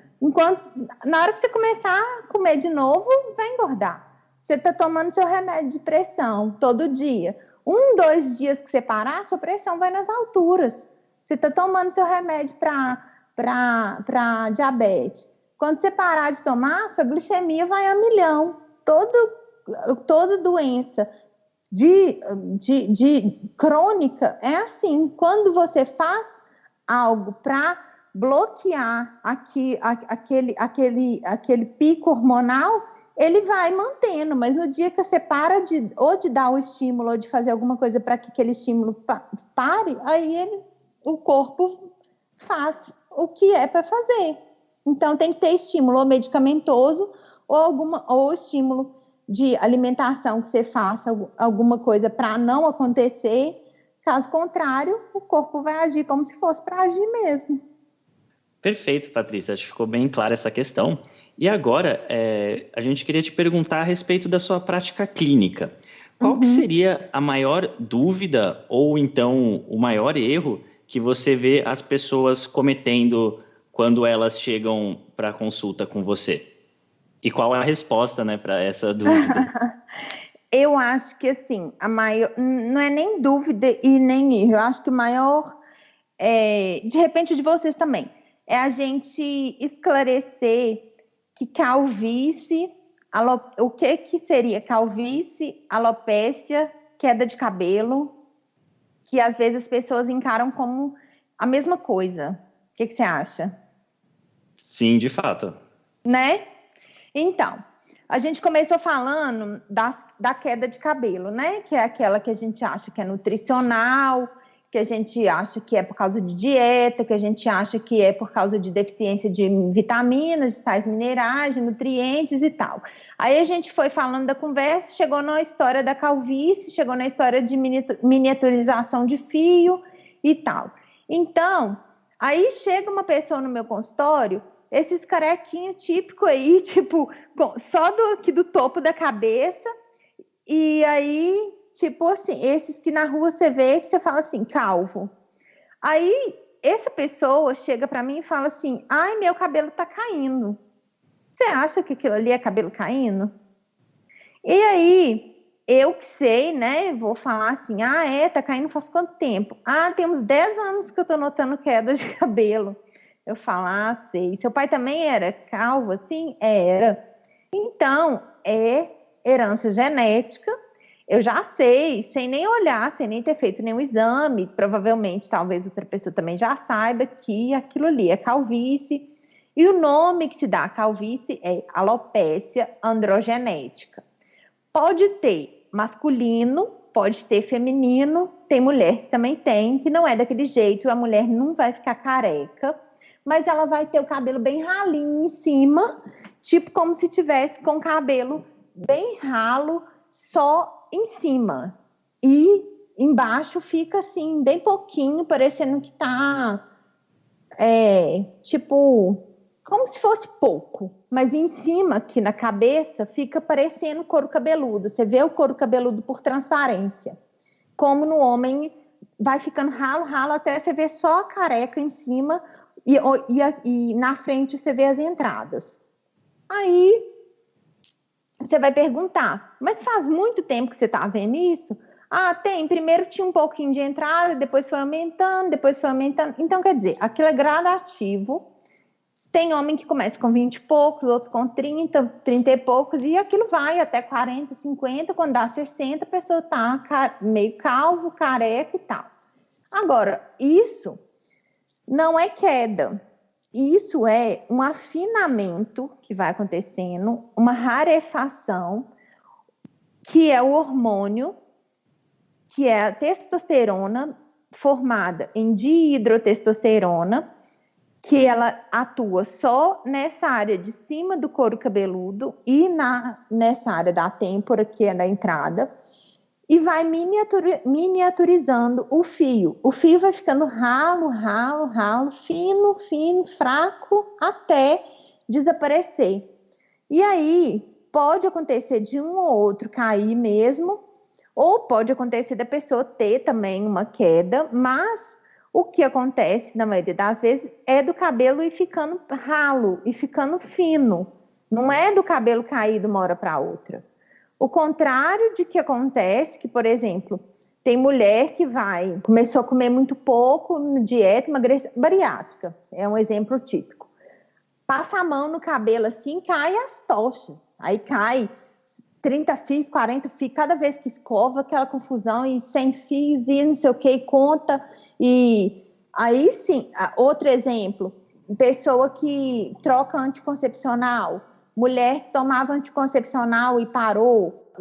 Na hora que você começar a comer de novo, vai engordar. Você está tomando seu remédio de pressão todo dia. 2 dias que você parar, sua pressão vai nas alturas. Você está tomando seu remédio para diabetes. Quando você parar de tomar, sua glicemia vai a 1.000.000. Toda doença de crônica é assim. Quando você faz algo para bloquear aquele pico hormonal, ele vai mantendo, mas no dia que você para de dar o estímulo ou de fazer alguma coisa para que aquele estímulo pare, aí o corpo faz o que é para fazer. Então tem que ter estímulo ou medicamentoso ou estímulo de alimentação, que você faça alguma coisa para não acontecer. Caso contrário, o corpo vai agir como se fosse para agir mesmo. Perfeito, Patrícia. Acho que ficou bem clara essa questão. E agora, a gente queria te perguntar a respeito da sua prática clínica. Qual que seria a maior dúvida ou então o maior erro que você vê as pessoas cometendo quando elas chegam para consulta com você? E qual é a resposta, né, para essa dúvida? Eu acho que, assim, a maior... Não é nem dúvida e nem erro. Eu acho que o maior... de repente, de vocês também. É a gente esclarecer que calvície... O que seria calvície, alopécia, queda de cabelo, que às vezes as pessoas encaram como a mesma coisa. O que você acha? Sim, de fato. Né? Então, a gente começou falando da queda de cabelo, né? Que é aquela que a gente acha que é nutricional, que a gente acha que é por causa de dieta, que a gente acha que é por causa de deficiência de vitaminas, de sais minerais, de nutrientes e tal. Aí a gente foi falando da conversa, chegou na história da calvície, chegou na história de miniaturização de fio e tal. Então, aí chega uma pessoa no meu consultório, esses carequinhos típicos aí, tipo, só aqui do topo da cabeça, e aí, tipo assim, esses que na rua você vê, que você fala assim, calvo. Aí, essa pessoa chega para mim e fala assim, ai, meu cabelo tá caindo. Você acha que aquilo ali é cabelo caindo? E aí, eu que sei, né, vou falar assim, tá caindo faz quanto tempo? Tem uns 10 anos que eu tô notando queda de cabelo. Eu falo, sei. Seu pai também era calvo, assim? Era. Então, é herança genética. Eu já sei, sem nem olhar, sem nem ter feito nenhum exame. Provavelmente, talvez outra pessoa também já saiba que aquilo ali é calvície. E o nome que se dá à calvície é alopécia androgenética. Pode ter masculino, pode ter feminino. Tem mulher que também tem, que não é daquele jeito. A mulher não vai ficar careca, mas ela vai ter o cabelo bem ralinho em cima, tipo como se tivesse com o cabelo bem ralo, só em cima. E embaixo fica assim, bem pouquinho, parecendo que tá, tipo, como se fosse pouco. Mas em cima, aqui na cabeça, fica parecendo couro cabeludo. Você vê o couro cabeludo por transparência. Como no homem, vai ficando ralo, até você ver só a careca em cima, e na frente você vê as entradas. Aí você vai perguntar, mas faz muito tempo que você está vendo isso? Tem. Primeiro tinha um pouquinho de entrada, depois foi aumentando. Então, quer dizer, aquilo é gradativo. Tem homem que começa com 20 e poucos, outros com 30, 30 e poucos, e aquilo vai até 40, 50, quando dá 60, a pessoa está meio calvo, careca e tal. Agora, isso não é queda. Isso é um afinamento que vai acontecendo, uma rarefação, que é o hormônio, que é a testosterona formada em dihidrotestosterona, que ela atua só nessa área de cima do couro cabeludo e nessa área da têmpora, que é da entrada. e vai miniaturizando o fio. O fio vai ficando ralo, fino, fraco, até desaparecer. E aí, pode acontecer de um ou outro cair mesmo, ou pode acontecer da pessoa ter também uma queda, mas o que acontece, na maioria das vezes, é do cabelo ir ficando ralo, e ficando fino. Não é do cabelo cair de uma hora para outra. O contrário de que acontece, que, por exemplo, tem mulher que começou a comer muito pouco, dieta, emagrecer, bariátrica, é um exemplo típico. Passa a mão no cabelo assim, cai as tochas. Aí cai 30 fios, 40 fios, cada vez que escova, aquela confusão, e 100 fios, e não sei o que, e conta. E aí sim, outro exemplo, pessoa que troca anticoncepcional, mulher que tomava anticoncepcional e parou,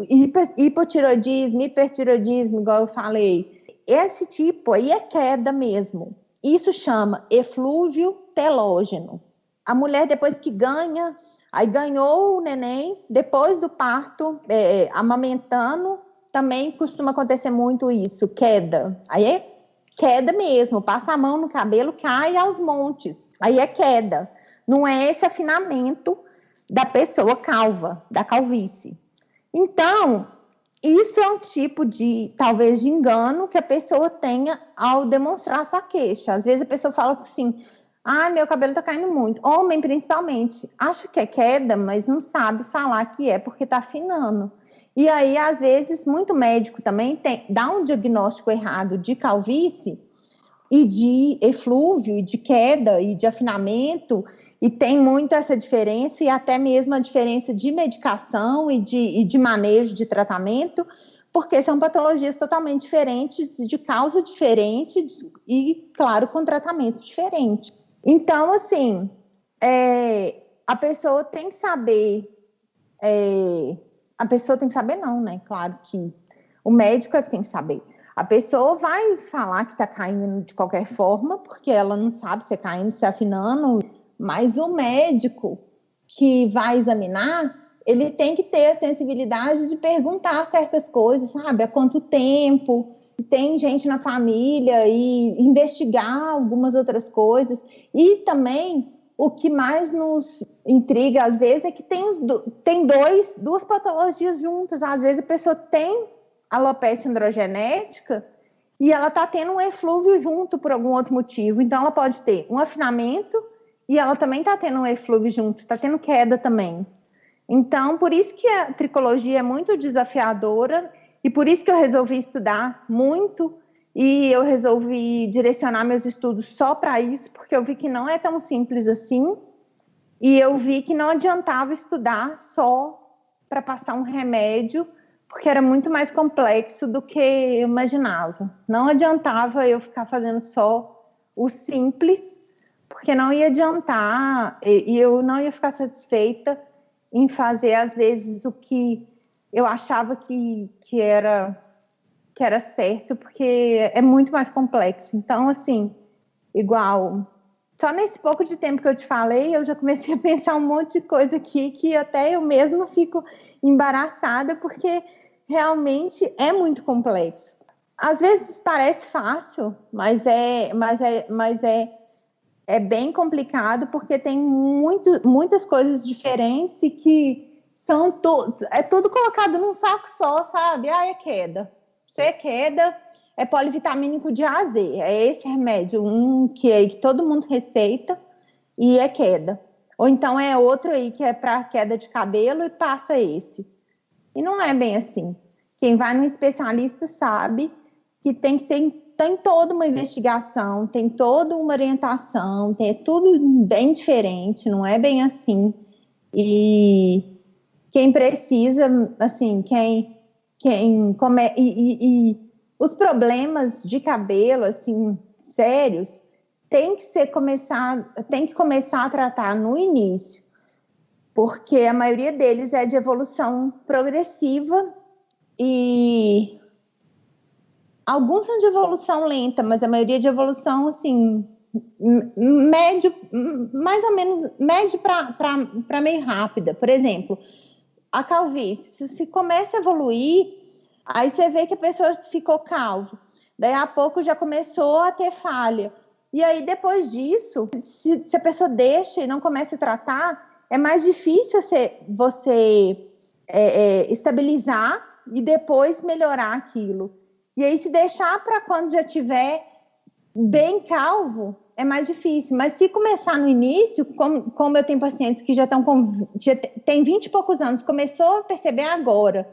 hipotireoidismo, hipertireoidismo, igual eu falei. Esse tipo aí é queda mesmo. Isso chama eflúvio telógeno. A mulher, depois que aí ganhou o neném, depois do parto, amamentando, também costuma acontecer muito isso, queda. Aí é queda mesmo, passa a mão no cabelo, cai aos montes. Aí é queda. Não é esse afinamento da pessoa calva, da calvície. Então, isso é um tipo de, talvez, de engano que a pessoa tenha ao demonstrar sua queixa. Às vezes a pessoa fala assim, meu cabelo tá caindo muito. Homem, principalmente, acha que é queda, mas não sabe falar que é porque tá afinando. E aí, às vezes, muito médico também dá um diagnóstico errado de calvície e de eflúvio, e de queda, e de afinamento, e tem muito essa diferença, e até mesmo a diferença de medicação e de manejo de tratamento, porque são patologias totalmente diferentes, de causa diferente, e, claro, com tratamento diferente. Então, assim, a pessoa tem que saber, a pessoa tem que saber não, né? Claro que o médico é que tem que saber. A pessoa vai falar que está caindo de qualquer forma, porque ela não sabe se é caindo, se é afinando, mas o médico que vai examinar, ele tem que ter a sensibilidade de perguntar certas coisas, sabe? Há quanto tempo, se tem gente na família, e investigar algumas outras coisas. E também, o que mais nos intriga, às vezes, é que tem duas patologias juntas. Às vezes, a pessoa tem alopecia androgenética e ela está tendo um eflúvio junto por algum outro motivo. Então, ela pode ter um afinamento e ela também está tendo um eflúvio junto, está tendo queda também. Então, por isso que a tricologia é muito desafiadora e por isso que eu resolvi estudar muito e eu resolvi direcionar meus estudos só para isso, porque eu vi que não é tão simples assim e eu vi que não adiantava estudar só para passar um remédio, porque era muito mais complexo do que eu imaginava. Não adiantava eu ficar fazendo só o simples, porque não ia adiantar e eu não ia ficar satisfeita em fazer, às vezes, o que eu achava que era certo, porque é muito mais complexo. Então, assim, igual, só nesse pouco de tempo que eu te falei, eu já comecei a pensar um monte de coisa aqui que até eu mesma fico embaraçada, porque realmente é muito complexo. Às vezes parece fácil, mas é bem complicado, porque tem muitas coisas diferentes e que são tudo colocado num saco só, sabe? É queda. Se é queda, é polivitamínico de A a Z. É esse remédio, que todo mundo receita, e é queda. Ou então é outro aí que é para queda de cabelo e passa esse. E não é bem assim. Quem vai no especialista sabe que tem toda uma investigação, tem toda uma orientação, é tudo bem diferente, não é bem assim. E quem precisa, assim, os problemas de cabelo, assim, sérios, tem que começar a tratar no início, porque a maioria deles é de evolução progressiva e alguns são de evolução lenta, mas a maioria de evolução, assim, médio, mais ou menos, médio para meio rápida. Por exemplo, a calvície, se começa a evoluir, Aí você vê que a pessoa ficou calvo. Daí a pouco já começou a ter falha. E aí depois disso, se a pessoa deixa e não começa a tratar, é mais difícil você estabilizar e depois melhorar aquilo. E aí se deixar para quando já tiver bem calvo, é mais difícil. Mas se começar no início, como eu tenho pacientes que já tem 20 e poucos anos, começou a perceber agora.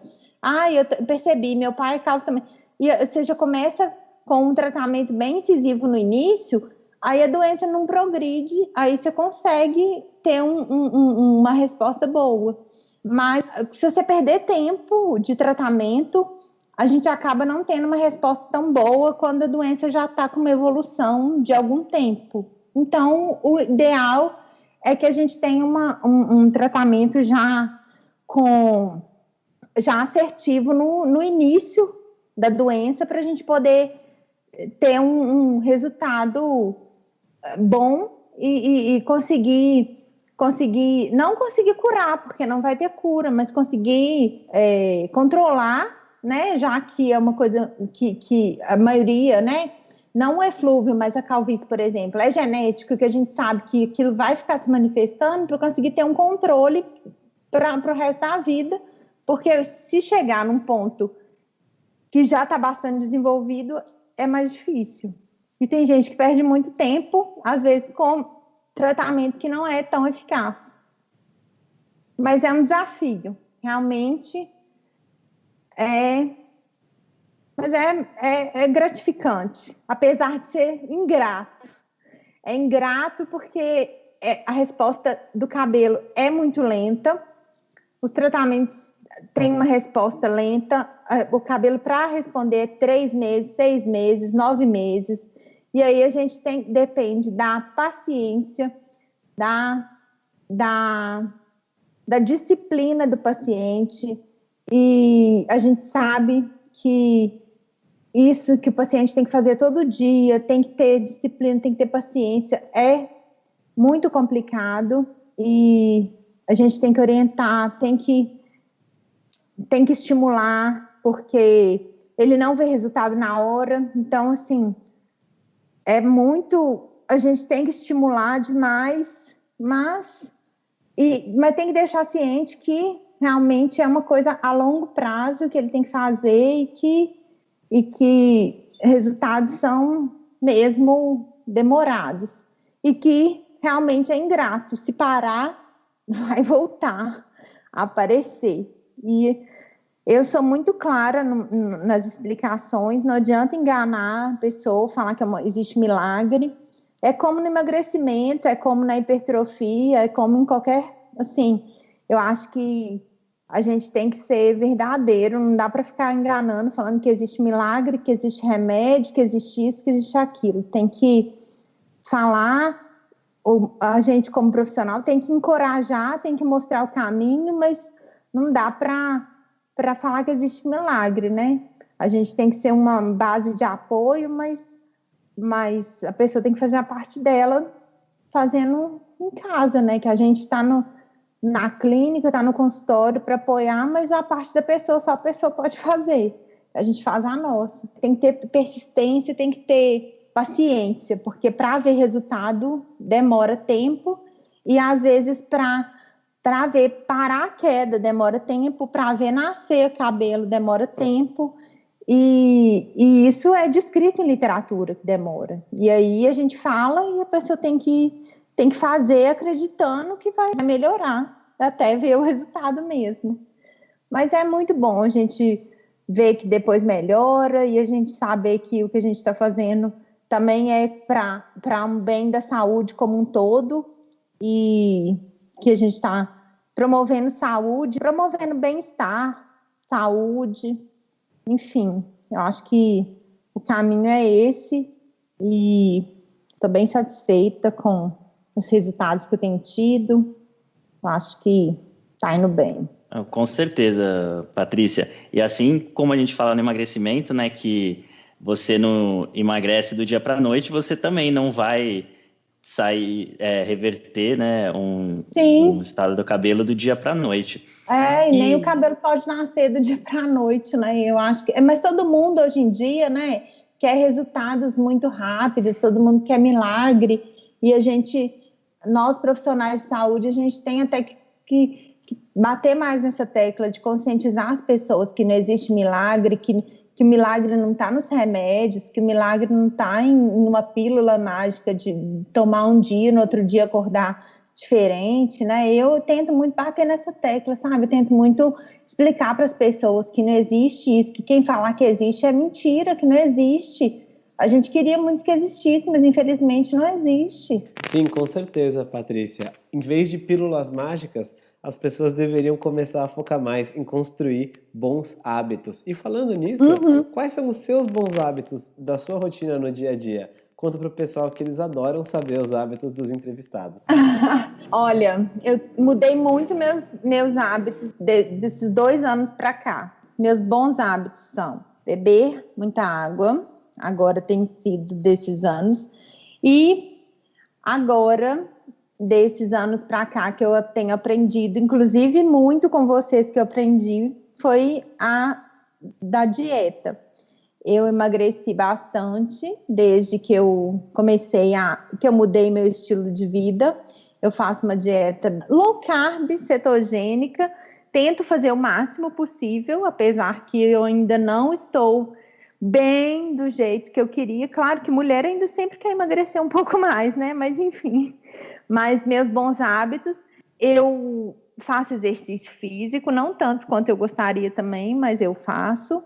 Eu percebi, meu pai é calvo também. E você já começa com um tratamento bem incisivo no início, aí a doença não progride, aí você consegue ter uma resposta boa. Mas se você perder tempo de tratamento, a gente acaba não tendo uma resposta tão boa quando a doença já está com uma evolução de algum tempo. Então, o ideal é que a gente tenha um tratamento já assertivo no início da doença, para a gente poder ter um resultado bom e conseguir, não conseguir curar, porque não vai ter cura, mas conseguir controlar, né? Já que é uma coisa que a maioria, né? Não é flúvio, mas a calvície, por exemplo, é genético, que a gente sabe que aquilo vai ficar se manifestando para conseguir ter um controle para o resto da vida, porque se chegar num ponto que já está bastante desenvolvido, é mais difícil. E tem gente que perde muito tempo, às vezes com tratamento que não é tão eficaz. Mas é um desafio, realmente mas é gratificante, apesar de ser ingrato. É ingrato porque a resposta do cabelo é muito lenta, os tratamentos têm uma resposta lenta, o cabelo para responder é 3 meses, 6 meses, 9 meses, e aí a gente depende da paciência, da disciplina do paciente, e a gente sabe que isso que o paciente tem que fazer todo dia, tem que ter disciplina, tem que ter paciência, é muito complicado, e a gente tem que orientar, tem que estimular, porque ele não vê resultado na hora. Então, assim, a gente tem que estimular demais, mas tem que deixar ciente que realmente é uma coisa a longo prazo que ele tem que fazer e que resultados são mesmo demorados. E que realmente é ingrato. Se parar, vai voltar a aparecer. E eu sou muito clara nas explicações, não adianta enganar a pessoa, falar que existe milagre. É como no emagrecimento, é como na hipertrofia, é como em qualquer... Assim, eu acho que a gente tem que ser verdadeiro, não dá para ficar enganando, falando que existe milagre, que existe remédio, que existe isso, que existe aquilo. Tem que falar, a gente como profissional tem que encorajar, tem que mostrar o caminho, mas não dá para falar que existe milagre, né? A gente tem que ser uma base de apoio, mas a pessoa tem que fazer a parte dela fazendo em casa, né? Que a gente está na clínica, está no consultório para apoiar, mas a parte da pessoa só a pessoa pode fazer. A gente faz a nossa. Tem que ter persistência, tem que ter paciência, porque para ver resultado demora tempo, e às vezes para ver parar a queda demora tempo, para ver nascer o cabelo demora tempo, e isso é descrito em literatura que demora. E aí a gente fala e a pessoa tem que fazer acreditando que vai melhorar, até ver o resultado mesmo. Mas é muito bom a gente ver que depois melhora e a gente saber que o que a gente está fazendo também é para um bem da saúde como um todo, e que a gente está promovendo saúde, promovendo bem-estar, saúde, enfim, eu acho que o caminho é esse, e estou bem satisfeita com os resultados que eu tenho tido. Eu acho que está indo bem. Com certeza, Patrícia. E assim como a gente fala no emagrecimento, né, que você não emagrece do dia para a noite, você também não vai reverter, né, um Sim. estado do cabelo do dia para a noite. E nem o cabelo pode nascer do dia para a noite, né? Eu acho que. Mas todo mundo hoje em dia, né, quer resultados muito rápidos, todo mundo quer milagre. E nós profissionais de saúde, a gente tem até que bater mais nessa tecla de conscientizar as pessoas que não existe milagre, que o milagre não está nos remédios, que o milagre não está em uma pílula mágica de tomar um dia, no outro dia acordar diferente, né? Eu tento muito bater nessa tecla, sabe? Eu tento muito explicar para as pessoas que não existe isso, que quem falar que existe é mentira, que não existe. A gente queria muito que existisse, mas infelizmente não existe. Sim, com certeza, Patrícia. Em vez de pílulas mágicas, as pessoas deveriam começar a focar mais em construir bons hábitos. E falando nisso, quais são os seus bons hábitos da sua rotina no dia a dia? Conta para o pessoal que eles adoram saber os hábitos dos entrevistados. Olha, eu mudei muito meus hábitos desses 2 anos para cá. Meus bons hábitos são beber muita água, agora tem sido desses anos, e agora, desses anos para cá, que eu tenho aprendido, inclusive muito com vocês que eu aprendi, foi a da dieta. Eu emagreci bastante desde que eu que eu mudei meu estilo de vida. Eu faço uma dieta low carb, cetogênica, tento fazer o máximo possível, apesar que eu ainda não estou bem do jeito que eu queria. Claro que mulher ainda sempre quer emagrecer um pouco mais, né? Mas enfim. Mas meus bons hábitos, eu faço exercício físico, não tanto quanto eu gostaria também, mas eu faço.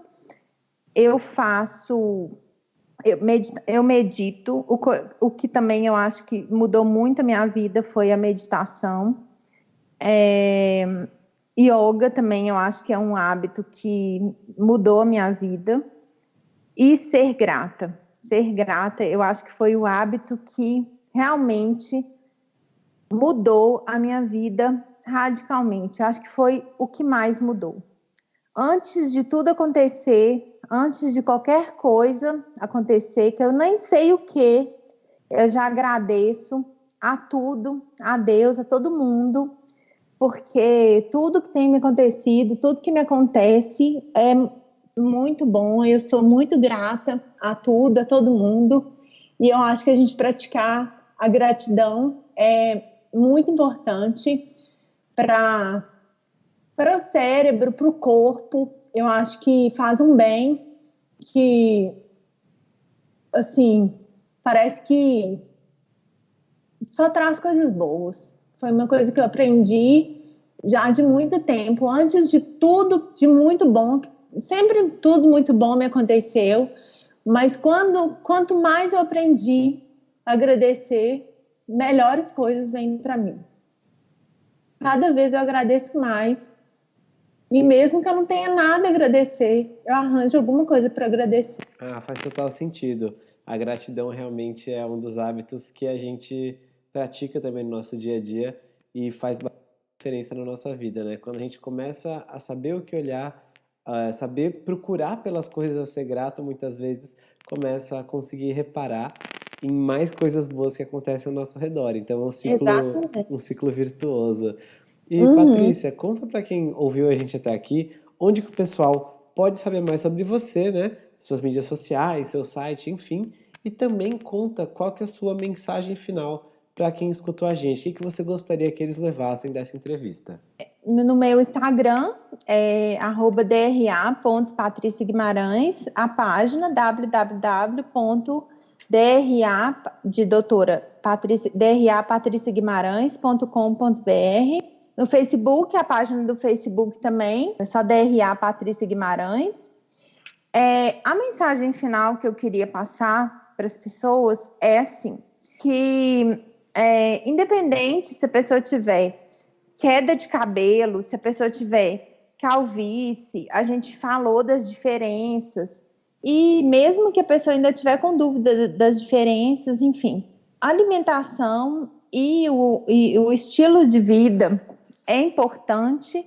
Eu medito, o que também eu acho que mudou muito a minha vida foi a meditação. Yoga também eu acho que é um hábito que mudou a minha vida. E ser grata. Ser grata, eu acho que foi o hábito que realmente mudou a minha vida radicalmente. Eu acho que foi o que mais mudou. Antes de tudo acontecer, antes de qualquer coisa acontecer, que eu nem sei o que, eu já agradeço a tudo, a Deus, a todo mundo, porque tudo que tem me acontecido, tudo que me acontece é muito bom. Eu sou muito grata a tudo, a todo mundo, e eu acho que a gente praticar a gratidão é muito importante para o cérebro, para o corpo. Eu acho que faz um bem, que, assim, parece que só traz coisas boas. Foi uma coisa que eu aprendi já de muito tempo, antes de tudo, de muito bom, sempre tudo muito bom me aconteceu, mas quanto mais eu aprendi a agradecer, melhores coisas vêm para mim. Cada vez eu agradeço mais. E mesmo que eu não tenha nada a agradecer, eu arranjo alguma coisa para agradecer. Faz total sentido. A gratidão realmente é um dos hábitos que a gente pratica também no nosso dia a dia e faz diferença na nossa vida, né? Quando a gente começa a saber o que olhar, saber procurar pelas coisas a ser grato, muitas vezes começa a conseguir reparar em mais coisas boas que acontecem ao nosso redor. Então é um ciclo virtuoso. E Patrícia, conta para quem ouviu a gente até aqui, onde que o pessoal pode saber mais sobre você, né? Suas mídias sociais, seu site, enfim. E também conta qual que é a sua mensagem final para quem escutou a gente. O que você gostaria que eles levassem dessa entrevista? No meu Instagram é @dra.patriciaguimarães, a página www.drapatriciaguimarães.com.br. No Facebook, a página do Facebook também, é só DRA Patrícia Guimarães. A mensagem final que eu queria passar para as pessoas é assim, que independente se a pessoa tiver queda de cabelo, se a pessoa tiver calvície, a gente falou das diferenças, e mesmo que a pessoa ainda tiver com dúvida das diferenças, enfim, a alimentação e o estilo de vida é importante.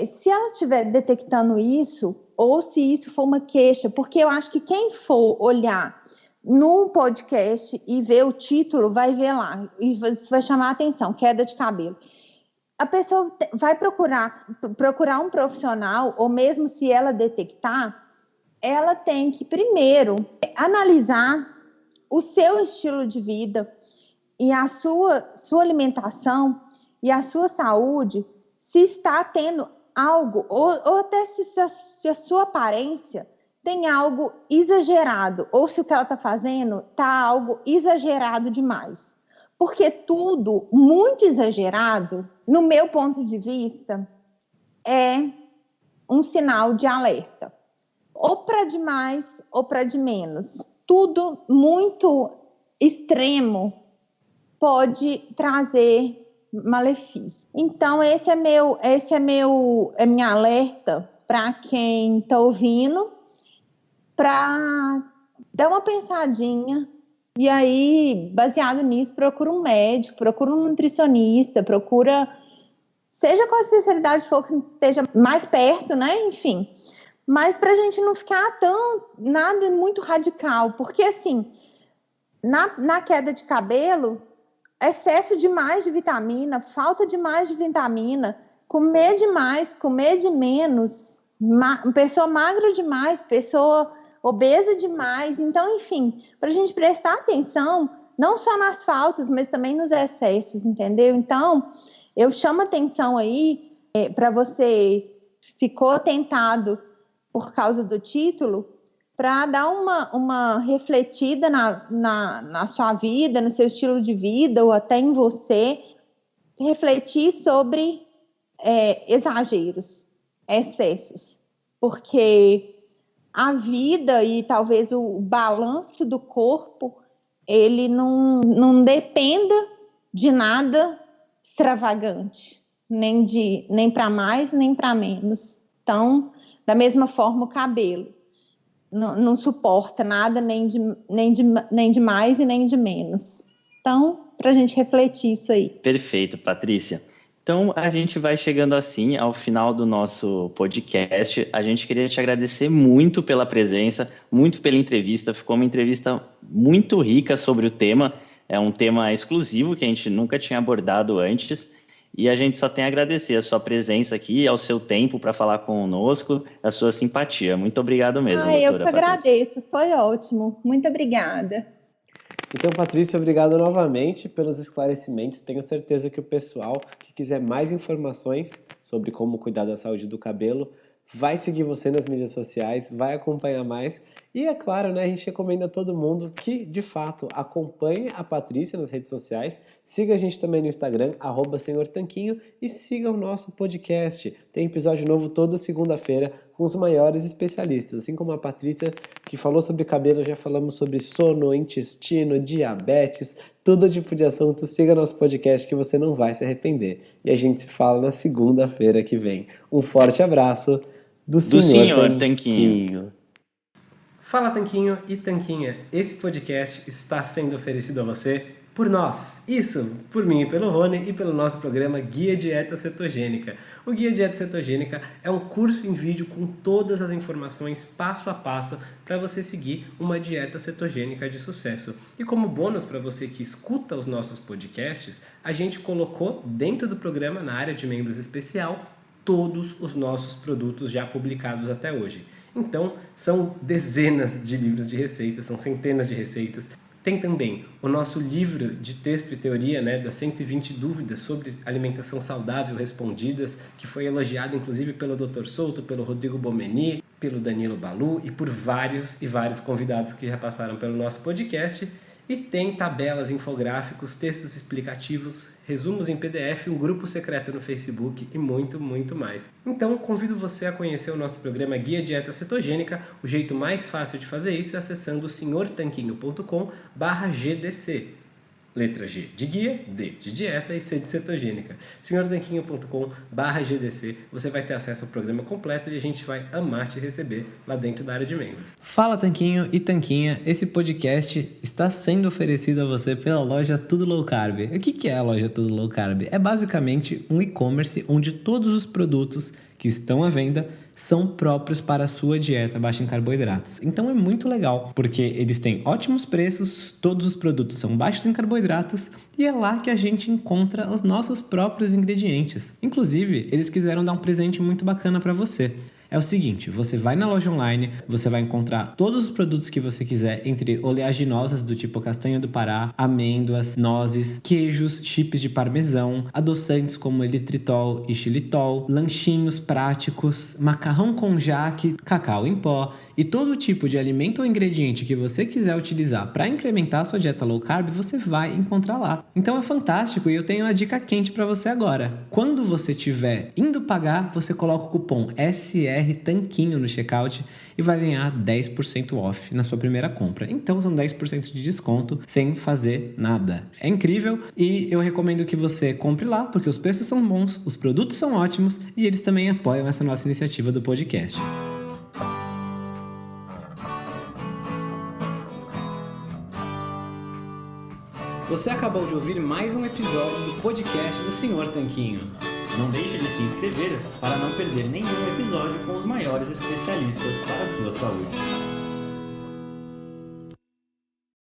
Se ela estiver detectando isso, ou se isso for uma queixa, porque eu acho que quem for olhar no podcast e ver o título, vai ver lá, e isso vai chamar a atenção, queda de cabelo. A pessoa vai procurar um profissional, ou mesmo se ela detectar, ela tem que primeiro analisar o seu estilo de vida e a sua alimentação e a sua saúde, se está tendo algo, ou até se a sua aparência tem algo exagerado, ou se o que ela está fazendo está algo exagerado demais. Porque tudo muito exagerado, no meu ponto de vista, é um sinal de alerta. Ou para demais, ou para de menos. Tudo muito extremo pode trazer malefício. Então, esse é minha alerta para quem está ouvindo, para dar uma pensadinha. E aí, baseado nisso, procura um médico, procura um nutricionista, seja qual a especialidade for que esteja mais perto, né? Enfim, mas para a gente não ficar nada muito radical, porque assim, na queda de cabelo, excesso demais de vitamina, falta demais de vitamina, comer demais, comer de menos, pessoa magra demais, pessoa obesa demais. Então, enfim, para a gente prestar atenção, não só nas faltas, mas também nos excessos, entendeu? Então, eu chamo atenção aí para você ficou tentado por causa do título, para dar uma refletida na sua vida, no seu estilo de vida, ou até em você, refletir sobre exageros, excessos, porque a vida e talvez o balanço do corpo, ele não dependa de nada extravagante, nem para mais, nem para menos. Então, da mesma forma, o cabelo não suporta nada, nem de mais e nem de menos. Então, para a gente refletir isso aí. Perfeito, Patrícia. Então, a gente vai chegando assim ao final do nosso podcast. A gente queria te agradecer muito pela presença, muito pela entrevista. Ficou uma entrevista muito rica sobre o tema. É um tema exclusivo que a gente nunca tinha abordado antes. E a gente só tem a agradecer a sua presença aqui, ao seu tempo para falar conosco, a sua simpatia. Muito obrigado mesmo, doutora Eu que agradeço. Foi ótimo. Muito obrigada. Então, Patrícia, obrigado novamente pelos esclarecimentos. Tenho certeza que o pessoal que quiser mais informações sobre como cuidar da saúde do cabelo vai seguir você nas mídias sociais, vai acompanhar mais. E é claro, né, a gente recomenda a todo mundo que, de fato, acompanhe a Patrícia nas redes sociais. Siga a gente também no Instagram, @senhortanquinho, e siga o nosso podcast. Tem episódio novo toda segunda-feira com os maiores especialistas. Assim como a Patrícia, que falou sobre cabelo, já falamos sobre sono, intestino, diabetes, todo tipo de assunto. Siga nosso podcast que você não vai se arrepender. E a gente se fala na segunda-feira que vem. Um forte abraço do Senhor Tanquinho. Fala, Tanquinho e Tanquinha. Esse podcast está sendo oferecido a você por nós. Isso, por mim e pelo Rony e pelo nosso programa Guia Dieta Cetogênica. O Guia Dieta Cetogênica é um curso em vídeo com todas as informações passo a passo para você seguir uma dieta cetogênica de sucesso. E como bônus para você que escuta os nossos podcasts, a gente colocou dentro do programa, na área de membros especial, todos os nossos produtos já publicados até hoje. Então, são dezenas de livros de receitas, são centenas de receitas. Tem também o nosso livro de texto e teoria, né, das 120 dúvidas sobre alimentação saudável respondidas, que foi elogiado inclusive pelo Dr. Souto, pelo Rodrigo Bomeni, pelo Danilo Balu e por vários e vários convidados que já passaram pelo nosso podcast. E tem tabelas, infográficos, textos explicativos, resumos em PDF, um grupo secreto no Facebook e muito, muito mais. Então, convido você a conhecer o nosso programa Guia Dieta Cetogênica. O jeito mais fácil de fazer isso é acessando senhortanquinho.com/GDC. Letra G de guia, D de dieta e C de cetogênica. senhortanquinho.com/GDC. Você vai ter acesso ao programa completo e a gente vai amar te receber lá dentro da área de membros. Fala, Tanquinho e Tanquinha. Esse podcast está sendo oferecido a você pela loja Tudo Low Carb. O que é a loja Tudo Low Carb? É basicamente um e-commerce onde todos os produtos que estão à venda são próprios para a sua dieta baixa em carboidratos. Então é muito legal, porque eles têm ótimos preços, todos os produtos são baixos em carboidratos e é lá que a gente encontra os nossos próprios ingredientes. Inclusive, eles quiseram dar um presente muito bacana para você. É o seguinte, você vai na loja online, você vai encontrar todos os produtos que você quiser, entre oleaginosas do tipo castanha do Pará, amêndoas, nozes, queijos, chips de parmesão, adoçantes como eritritol e xilitol, lanchinhos práticos, macarrão com jaque, cacau em pó e todo tipo de alimento ou ingrediente que você quiser utilizar para incrementar a sua dieta low carb, você vai encontrar lá. Então é fantástico e eu tenho uma dica quente para você agora. Quando você estiver indo pagar, você coloca o cupom SR Tanquinho no checkout e vai ganhar 10% off na sua primeira compra. Então são 10% de desconto sem fazer nada. É incrível e eu recomendo que você compre lá porque os preços são bons, os produtos são ótimos e eles também apoiam essa nossa iniciativa do podcast. Você acabou de ouvir mais um episódio do podcast do Senhor Tanquinho. Não deixe de se inscrever para não perder nenhum episódio com os maiores especialistas para a sua saúde.